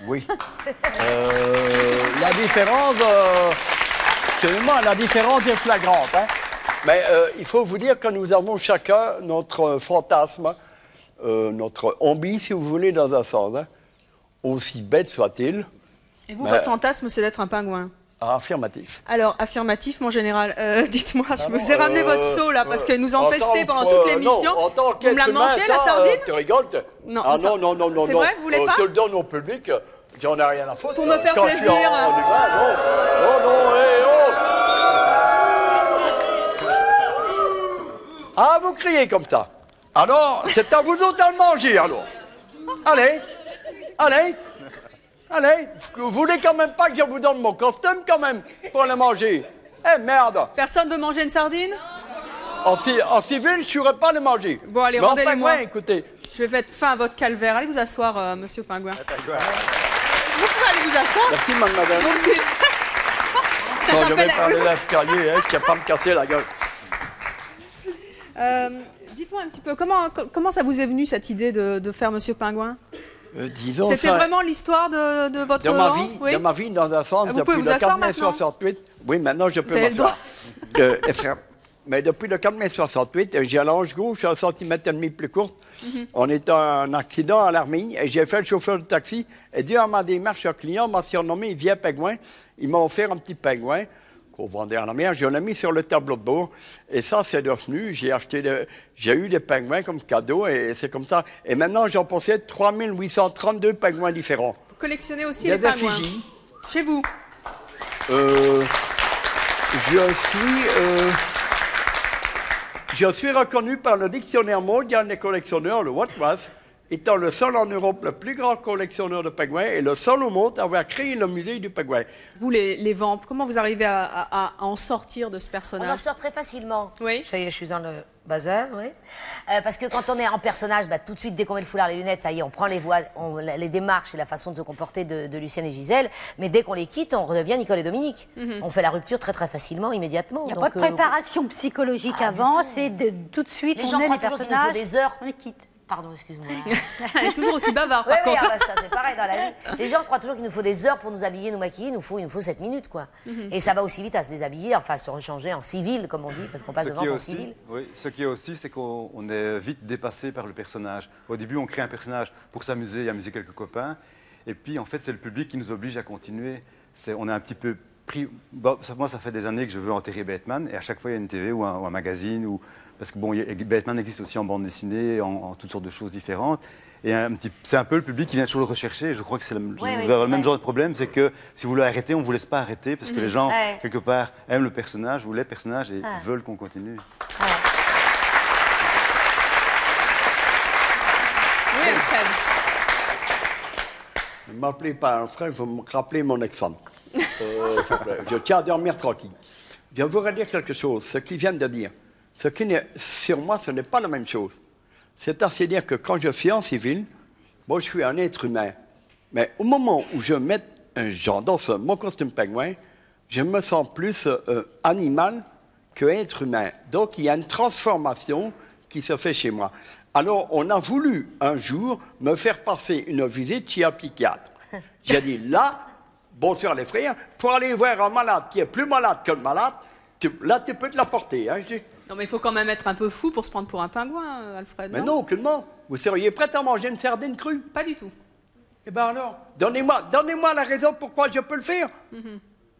Oui. La différence, la différence est flagrante. Hein? Mais il faut vous dire que nous avons chacun notre fantasme, notre envie, si vous voulez, dans un sens. Hein? Aussi bête soit-il. Et vous, votre fantasme, c'est d'être un pingouin? Affirmatif. Alors, affirmatif, mon général. Dites-moi, je vous ai ramené votre seau, là, parce que nous empestait pendant toute l'émission. Vous me la mangez, la sardine? Tu rigoles? Non, ah non. C'est vrai, vous voulez pas? Te le donne au public, j'en ai rien à foutre. Pour me faire quand plaisir. Je suis en humain, non, Ah, vous criez comme ça. Alors, c'est à vous autres à le manger, alors. Allez. Vous voulez quand même pas que je vous donne mon costume, quand même, pour le manger? Eh, merde. Personne veut manger une sardine? En civil, je ne saurais pas le manger. Bon, allez, mais rendez-les-moi. Écoutez. Je vais mettre fin à votre calvaire. Allez vous asseoir, Monsieur Pingouin. Vous pouvez aller vous asseoir? Merci, mademoiselle. Donc, ça je vais s'appelle... parler l'escalier, hein, qui n'a pas me casser la gueule. Dites-moi un petit peu, comment ça vous est venu, cette idée de faire Monsieur Pingouin? Disons, c'était vraiment l'histoire de votre vie, oui. de ma vie, dans un sens, depuis le 4 mai 68. Oui, maintenant, je peux m'asseoir. Mais depuis le 4 mai 68, j'ai la hanche gauche 1,5 cm plus courte. On est un accident à l'Armée et j'ai fait le chauffeur de taxi. Et durant ma démarche, un client m'a surnommé Vieux Pingouin. Il m'a offert un petit pingouin. qu'on vendait à la mer, je l'ai mis sur le tableau de bord. Et ça, c'est devenu, j'ai eu des pingouins comme cadeau et c'est comme ça. Et maintenant, j'en possède 3832 pingouins différents. Vous collectionnez aussi les pingouins chez vous? Je suis reconnu par le dictionnaire mondial des collectionneurs, le WOTWAS, étant le seul en Europe le plus grand collectionneur de pingouins et le seul au monde à avoir créé le musée du pingouin. Vous, les vampes, comment vous arrivez à en sortir de ce personnage? On en sort très facilement. Oui. Ça y est, je suis dans le bazar, oui. Parce que quand on est en personnage, tout de suite, dès qu'on met le foulard, les lunettes, ça y est, on prend les voix, les démarches et la façon de se comporter de Lucienne et Gisèle. Mais dès qu'on les quitte, on redevient Nicole et Dominique. On fait la rupture très très facilement, immédiatement. Il n'y a pas de préparation psychologique avant, c'est tout de suite, les gens on est croient les toujours qu'il nous faut personnages, des heures. on les quitte. Pardon, excuse-moi. Elle est toujours aussi bavard, par contre. Ah bah ça, c'est pareil dans la vie. Les gens croient toujours qu'il nous faut des heures pour nous habiller, nous maquiller. Il nous faut 7 minutes, quoi. Et ça va aussi vite à se déshabiller, enfin, à se rechanger en civil, comme on dit, parce qu'on passe de vente en civil. Oui, ce qui est aussi, c'est qu'on est vite dépassé par le personnage. Au début, on crée un personnage pour s'amuser et amuser quelques copains. Et puis, en fait, c'est le public qui nous oblige à continuer. On est un petit peu pris... Bon, moi, ça fait des années que je veux enterrer Batman. Et à chaque fois, il y a une TV ou un magazine ou... Parce que bon, Batman existe aussi en bande dessinée, en toutes sortes de choses différentes. Et c'est un peu le public qui vient toujours le rechercher. Et je crois que c'est le même genre de problème, c'est que si vous voulez arrêter, on ne vous laisse pas arrêter parce que les gens, quelque part, aiment le personnage ou les personnages et veulent qu'on continue. Oui, Alfred. Ne m'appelez pas Alfred, vous me rappelez mon ex-femme. Je tiens à dormir tranquille. Je voudrais dire quelque chose, ce qu'ils viennent de dire. Ce qui sur moi, ce n'est pas la même chose. C'est-à-dire que quand je suis en civil, moi, je suis un être humain. Mais au moment où je mets j'endosse mon costume pingouin, je me sens plus animal que être humain. Donc, il y a une transformation qui se fait chez moi. Alors, on a voulu un jour me faire passer une visite chez un psychiatre. J'ai dit, là, bonsoir les frères, pour aller voir un malade qui est plus malade que le malade, là, tu peux te l'apporter. Hein, je dis. Non, mais il faut quand même être un peu fou pour se prendre pour un pingouin, Alfred. Mais non, aucunement. Vous seriez prête à manger une sardine crue? Pas du tout. Eh bien alors, donnez-moi la raison pourquoi je peux le faire.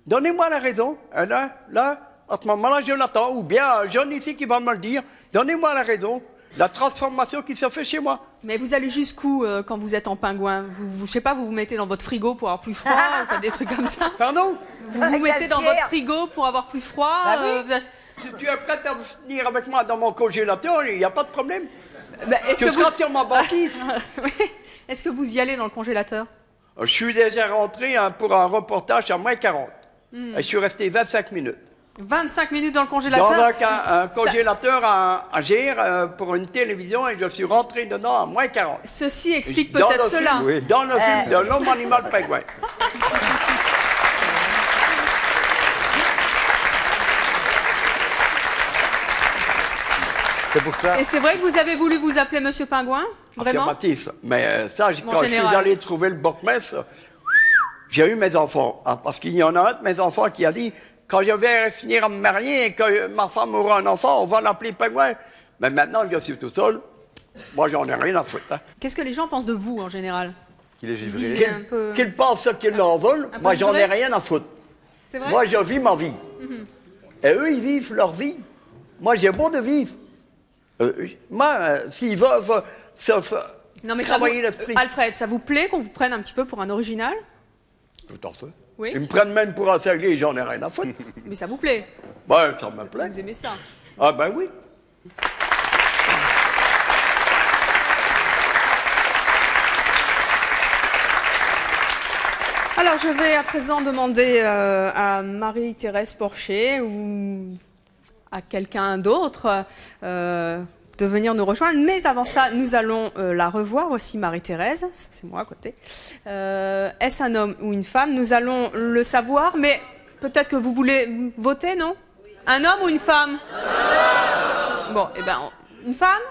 Donnez-moi la raison. Et là, à ce moment-là, je l'attends. Ou bien un jeune ici qui va me le dire. Donnez-moi la raison. La transformation qui se fait chez moi. Mais vous allez jusqu'où quand vous êtes en pingouin? Je sais pas, vous vous mettez dans votre frigo pour avoir plus froid, enfin, des trucs comme ça. Pardon? Vous vous mettez dans votre frigo pour avoir plus froid. Si tu es prête à venir avec moi dans mon congélateur, il n'y a pas de problème. Tu seras sur ma banquise. Est-ce que vous y allez dans le congélateur? Je suis déjà rentré pour un reportage à moins 40. Et je suis resté 25 minutes. 25 minutes dans le congélateur? Dans un congélateur à Gers pour une télévision et je suis rentré dedans à moins 40. Ceci explique peut-être cela. Dans le film de l'homme animal pingouin. C'est pour ça. Et c'est vrai que vous avez voulu vous appeler Monsieur Pingouin? Vraiment? C'est Mathis. Mais ça, quand je suis allé trouver le bourgmestre, j'ai eu mes enfants. Hein, parce qu'il y en a un de mes enfants qui a dit, quand je vais finir à me marier et que ma femme aura un enfant, on va l'appeler Pingouin. Mais maintenant que je suis tout seul, moi, j'en ai rien à foutre. Hein. Qu'est-ce que les gens pensent de vous, en général? Qu'il est givré. Qu'ils pensent ce qu'ils en veulent, moi, j'en ai rien à foutre. C'est vrai? Moi, je vis ma vie. Et eux, ils vivent leur vie. Moi, j'ai beau de vivre. Moi, s'ils veulent non, mais travailler l'esprit. Alfred, ça vous plaît qu'on vous prenne un petit peu pour un original? Tout à fait. Oui. Ils me prennent même pour un cinglé, j'en ai rien à foutre. Mais ça vous plaît? Ouais, ça me plaît. Vous aimez ça? Ah ben oui. Alors, je vais à présent demander à Marie-Thérèse Porcher ou à quelqu'un d'autre de venir nous rejoindre. Mais avant ça, nous allons la revoir. Voici Marie-Thérèse, c'est moi à côté. Est-ce un homme ou une femme? Nous allons le savoir, mais peut-être que vous voulez voter, non? Un homme ou une femme? Bon, eh bien, une femme?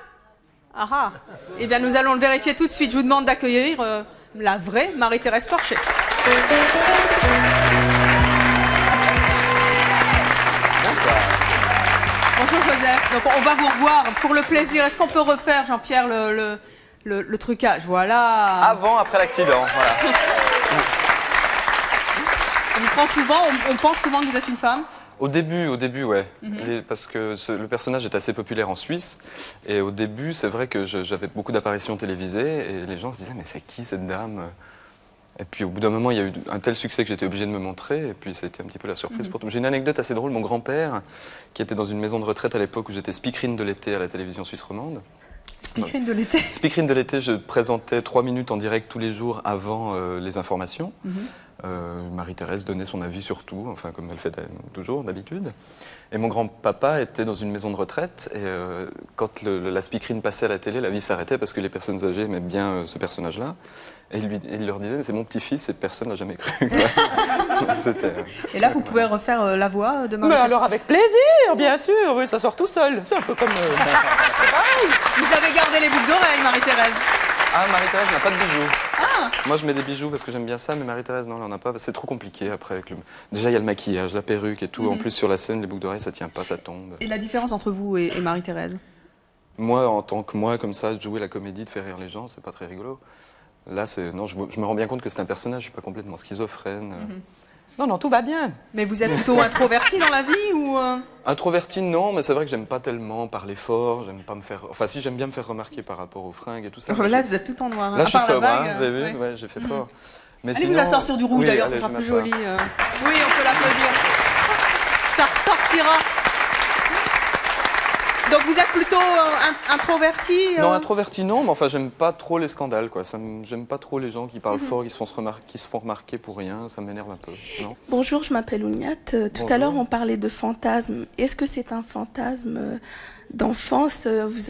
Ah ah. Eh bien, nous allons le vérifier tout de suite. Je vous demande d'accueillir la vraie Marie-Thérèse Porcher. Bonjour Joseph. Donc on va vous revoir pour le plaisir. Est-ce qu'on peut refaire, Jean-Pierre, le trucage? Voilà. Avant, après l'accident. Voilà. On pense souvent que vous êtes une femme? Au début, ouais. Parce que le personnage est assez populaire en Suisse. Et au début, c'est vrai que j'avais beaucoup d'apparitions télévisées. Et les gens se disaient, mais c'est qui cette dame? Et puis au bout d'un moment, il y a eu un tel succès que j'étais obligé de me montrer. Et puis c'était un petit peu la surprise pour tout. J'ai une anecdote assez drôle. Mon grand-père, qui était dans une maison de retraite à l'époque où j'étais speakerine de l'été à la télévision suisse romande. Speakerine de l'été? Speakerine de l'été, je présentais 3 minutes en direct tous les jours avant les informations. Marie-Thérèse donnait son avis sur tout, enfin comme elle fait toujours d'habitude. Et mon grand-papa était dans une maison de retraite et quand la speakerine passait à la télé, la vie s'arrêtait parce que les personnes âgées aimaient bien ce personnage-là. Et il leur disait, c'est mon petit-fils et personne n'a jamais cru. Et là, vous pouvez refaire la voix de Marie-Thérèse? Mais alors avec plaisir, bien sûr, oui, ça sort tout seul. C'est un peu comme... Vous avez gardé les boucles d'oreilles, Marie-Thérèse? Ah, Marie-Thérèse n'a pas de bijoux. Moi, je mets des bijoux parce que j'aime bien ça, mais Marie-Thérèse, non, elle n'en a pas. C'est trop compliqué après. Déjà, il y a le maquillage, la perruque et tout. En plus, sur la scène, les boucles d'oreilles, ça tient pas, ça tombe. Et la différence entre vous et Marie-Thérèse? Moi, en tant que moi, comme ça, de jouer la comédie, de faire rire les gens, c'est pas très rigolo. Là, non, je me rends bien compte que c'est un personnage, je suis pas complètement schizophrène. Non, tout va bien. Mais vous êtes plutôt introverti dans la vie ou Introverti, non, mais c'est vrai que j'aime pas tellement parler fort, j'aime pas me faire... Enfin, si, j'aime bien me faire remarquer par rapport aux fringues et tout ça. Là, vous êtes tout en noir. Là, je suis sobre, vous avez vu, ouais, j'ai fait fort. Mais allez, sinon... vous asseoir sur du rouge, d'ailleurs, ça allez, sera plus joli. Oui, on peut l'applaudir. Ça ressortira. Donc vous êtes plutôt introverti Non, introverti non, mais enfin j'aime pas trop les scandales, quoi. J'aime pas trop les gens qui parlent fort, qui se font remarquer pour rien, ça m'énerve un peu. Non. Bonjour, je m'appelle Ouniat. Tout à l'heure on parlait de fantasme. Est-ce que c'est un fantasme d'enfance?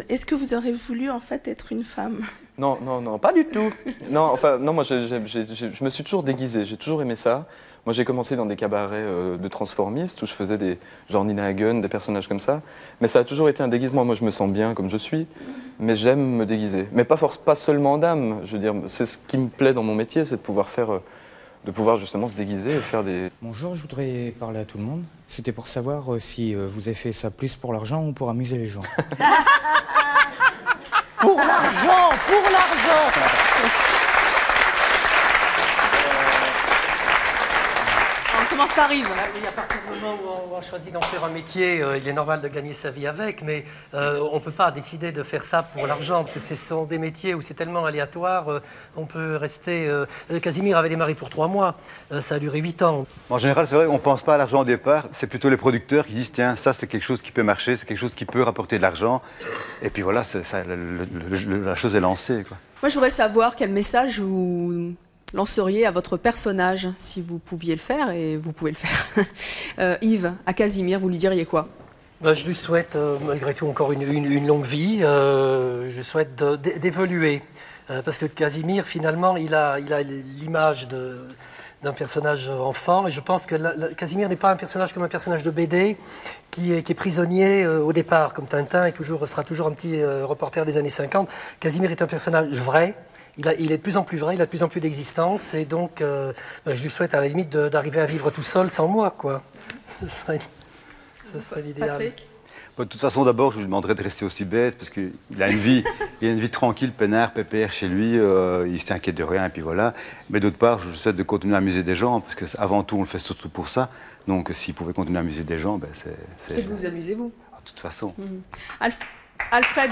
Est-ce que vous aurez voulu en fait être une femme? Non, pas du tout. Non, moi je me suis toujours déguisée, j'ai toujours aimé ça. Moi, j'ai commencé dans des cabarets de transformistes où je faisais des genre Nina Hagen, des personnages comme ça. Mais ça a toujours été un déguisement. Moi, je me sens bien comme je suis, mais j'aime me déguiser. Mais pas seulement en dame. Je veux dire, c'est ce qui me plaît dans mon métier, c'est de pouvoir justement se déguiser et faire des... Bonjour, je voudrais parler à tout le monde. C'était pour savoir si vous avez fait ça plus pour l'argent ou pour amuser les gens. Pour l'argent, pour l'argent. On commence par Yves. Oui, à partir du moment où on choisit d'en faire un métier, il est normal de gagner sa vie avec, mais on ne peut pas décider de faire ça pour l'argent, parce que ce sont des métiers où c'est tellement aléatoire, on peut rester... Casimir avait démarré pour 3 mois, ça a duré 8 ans. En général, c'est vrai, on ne pense pas à l'argent au départ, c'est plutôt les producteurs qui disent, tiens, ça c'est quelque chose qui peut marcher, c'est quelque chose qui peut rapporter de l'argent, et puis voilà, la chose est lancée, quoi. Moi, je voudrais savoir quel message vous lanceriez à votre personnage, si vous pouviez le faire, et vous pouvez le faire. Yves, à Casimir, vous lui diriez quoi? Je lui souhaite, malgré tout, encore une longue vie. Je souhaite d'évoluer. Parce que Casimir, finalement, il a l'image d'un personnage enfant. Et je pense que Casimir n'est pas un personnage comme un personnage de BD qui est prisonnier au départ, comme Tintin et sera toujours un petit reporter des années 50. Casimir est un personnage vrai. Il est de plus en plus vrai, il a de plus en plus d'existence, et donc je lui souhaite à la limite d'arriver à vivre tout seul sans moi, quoi. Ce serait l'idéal. Patrick? De toute façon, d'abord, je lui demanderais de rester aussi bête, parce qu'il a une vie, tranquille, peinard, pépère chez lui, il ne s'inquiète de rien, et puis voilà. Mais d'autre part, je lui souhaite de continuer à amuser des gens, parce qu'avant tout, on le fait surtout pour ça. Donc, s'il pouvait continuer à amuser des gens, c'est... Et vous amusez-vous? De toute façon. Alfred?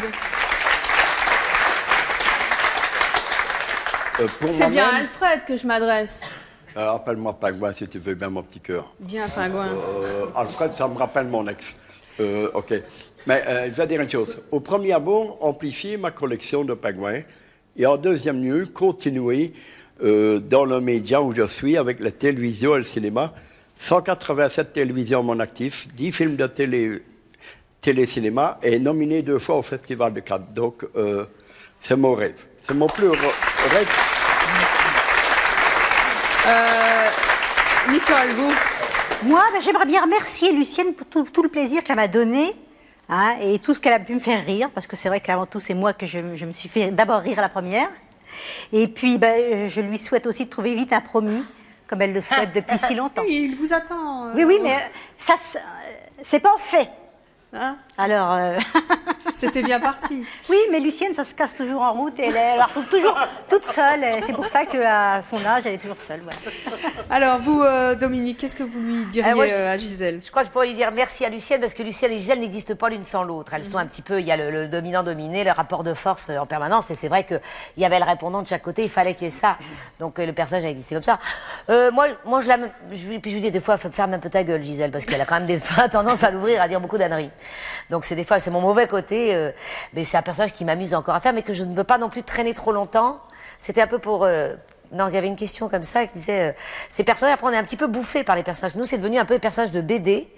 C'est bien à Alfred que je m'adresse. Appelle-moi Pingouin si tu veux bien, mon petit cœur. Bien, Pingouin. Alfred, ça me rappelle mon ex. Ok. Mais je vais dire une chose. Au premier abord, amplifier ma collection de pingouins. Et en deuxième lieu, continuer dans le média où je suis, avec la télévision et le cinéma. 187 télévisions à mon actif, 10 films de télé-cinéma et nominé 2 fois au Festival de Cannes. Donc, c'est mon rêve. C'est mon plus rêve. Nicole, vous? Moi, j'aimerais bien remercier Lucienne pour tout le plaisir qu'elle m'a donné, hein, et tout ce qu'elle a pu me faire rire, parce que c'est vrai qu'avant tout, c'est moi que je me suis fait d'abord rire à la première. Et puis, je lui souhaite aussi de trouver vite un promis, comme elle le souhaite depuis si longtemps. Oui, il vous attend. Oui, mais ça, c'est pas en fait. Hein? Alors... C'était bien parti. Oui, mais Lucienne, ça se casse toujours en route et elle la retrouve toujours toute seule. Et c'est pour ça qu'à son âge, elle est toujours seule. Voilà. Alors, vous, Dominique, qu'est-ce que vous lui diriez moi, à Gisèle? Je crois que je pourrais lui dire merci à Lucienne parce que Lucienne et Gisèle n'existent pas l'une sans l'autre. Elles sont un petit peu, il y a le dominant-dominé, le rapport de force en permanence. Et c'est vrai qu'il y avait le répondant de chaque côté, il fallait qu'il y ait ça. Donc le personnage a existé comme ça. Moi puis je lui dis des fois, ferme un peu ta gueule, Gisèle, parce qu'elle a quand même des fois tendance à l'ouvrir, à dire beaucoup d'âneries. Donc c'est des fois, c'est mon mauvais côté. Mais c'est un personnage qui m'amuse encore à faire, mais que je ne veux pas non plus traîner trop longtemps. C'était un peu pour... Non, il y avait une question comme ça qui disait... ces personnages, après, on est un petit peu bouffés par les personnages. Nous, c'est devenu un peu des personnages de BD.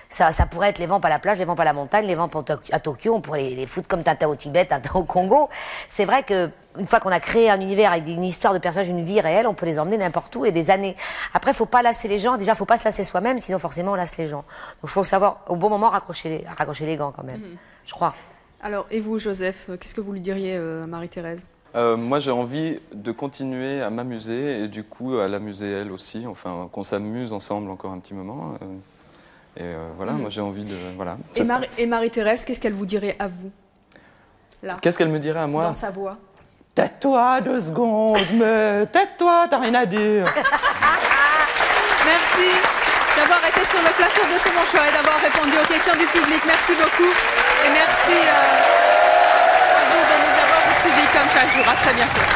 Ça pourrait être les vampes à la plage, les vampes à la montagne, les vampes à Tokyo. On pourrait les foutre comme Tintin au Tibet, Tintin au Congo. C'est vrai qu'une fois qu'on a créé un univers avec une histoire de personnages, une vie réelle, on peut les emmener n'importe où et des années. Après, faut pas lasser les gens. Déjà, faut pas se lasser soi-même, sinon forcément, on lasse les gens. Donc, il faut savoir, au bon moment, raccrocher les gants quand même. Je crois. Alors, et vous, Joseph, qu'est-ce que vous lui diriez à Marie-Thérèse? Moi, j'ai envie de continuer à m'amuser et du coup à l'amuser elle aussi. Enfin, qu'on s'amuse ensemble encore un petit moment. Voilà, moi j'ai envie de... Voilà, et Marie-Thérèse, qu'est-ce qu'elle vous dirait à vous? Qu'est-ce qu'elle me dirait à moi? Dans sa voix. Tais-toi 2 secondes, mais tais-toi, t'as rien à dire. Merci d'avoir été sur le plateau de C'est mon choix et d'avoir répondu aux questions du public. Merci beaucoup. Et merci à vous de nous avoir suivis comme chaque jour. À très bientôt.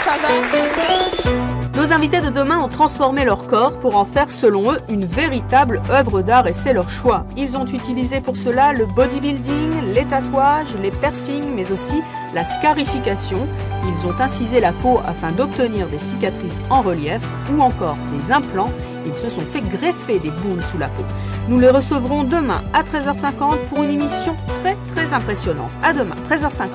Ça va? Nos invités de demain ont transformé leur corps pour en faire, selon eux, une véritable œuvre d'art et c'est leur choix. Ils ont utilisé pour cela le bodybuilding, les tatouages, les piercings, mais aussi la scarification. Ils ont incisé la peau afin d'obtenir des cicatrices en relief ou encore des implants. Ils se sont fait greffer des boules sous la peau. Nous les recevrons demain à 13h50 pour une émission très impressionnante. À demain, 13h50.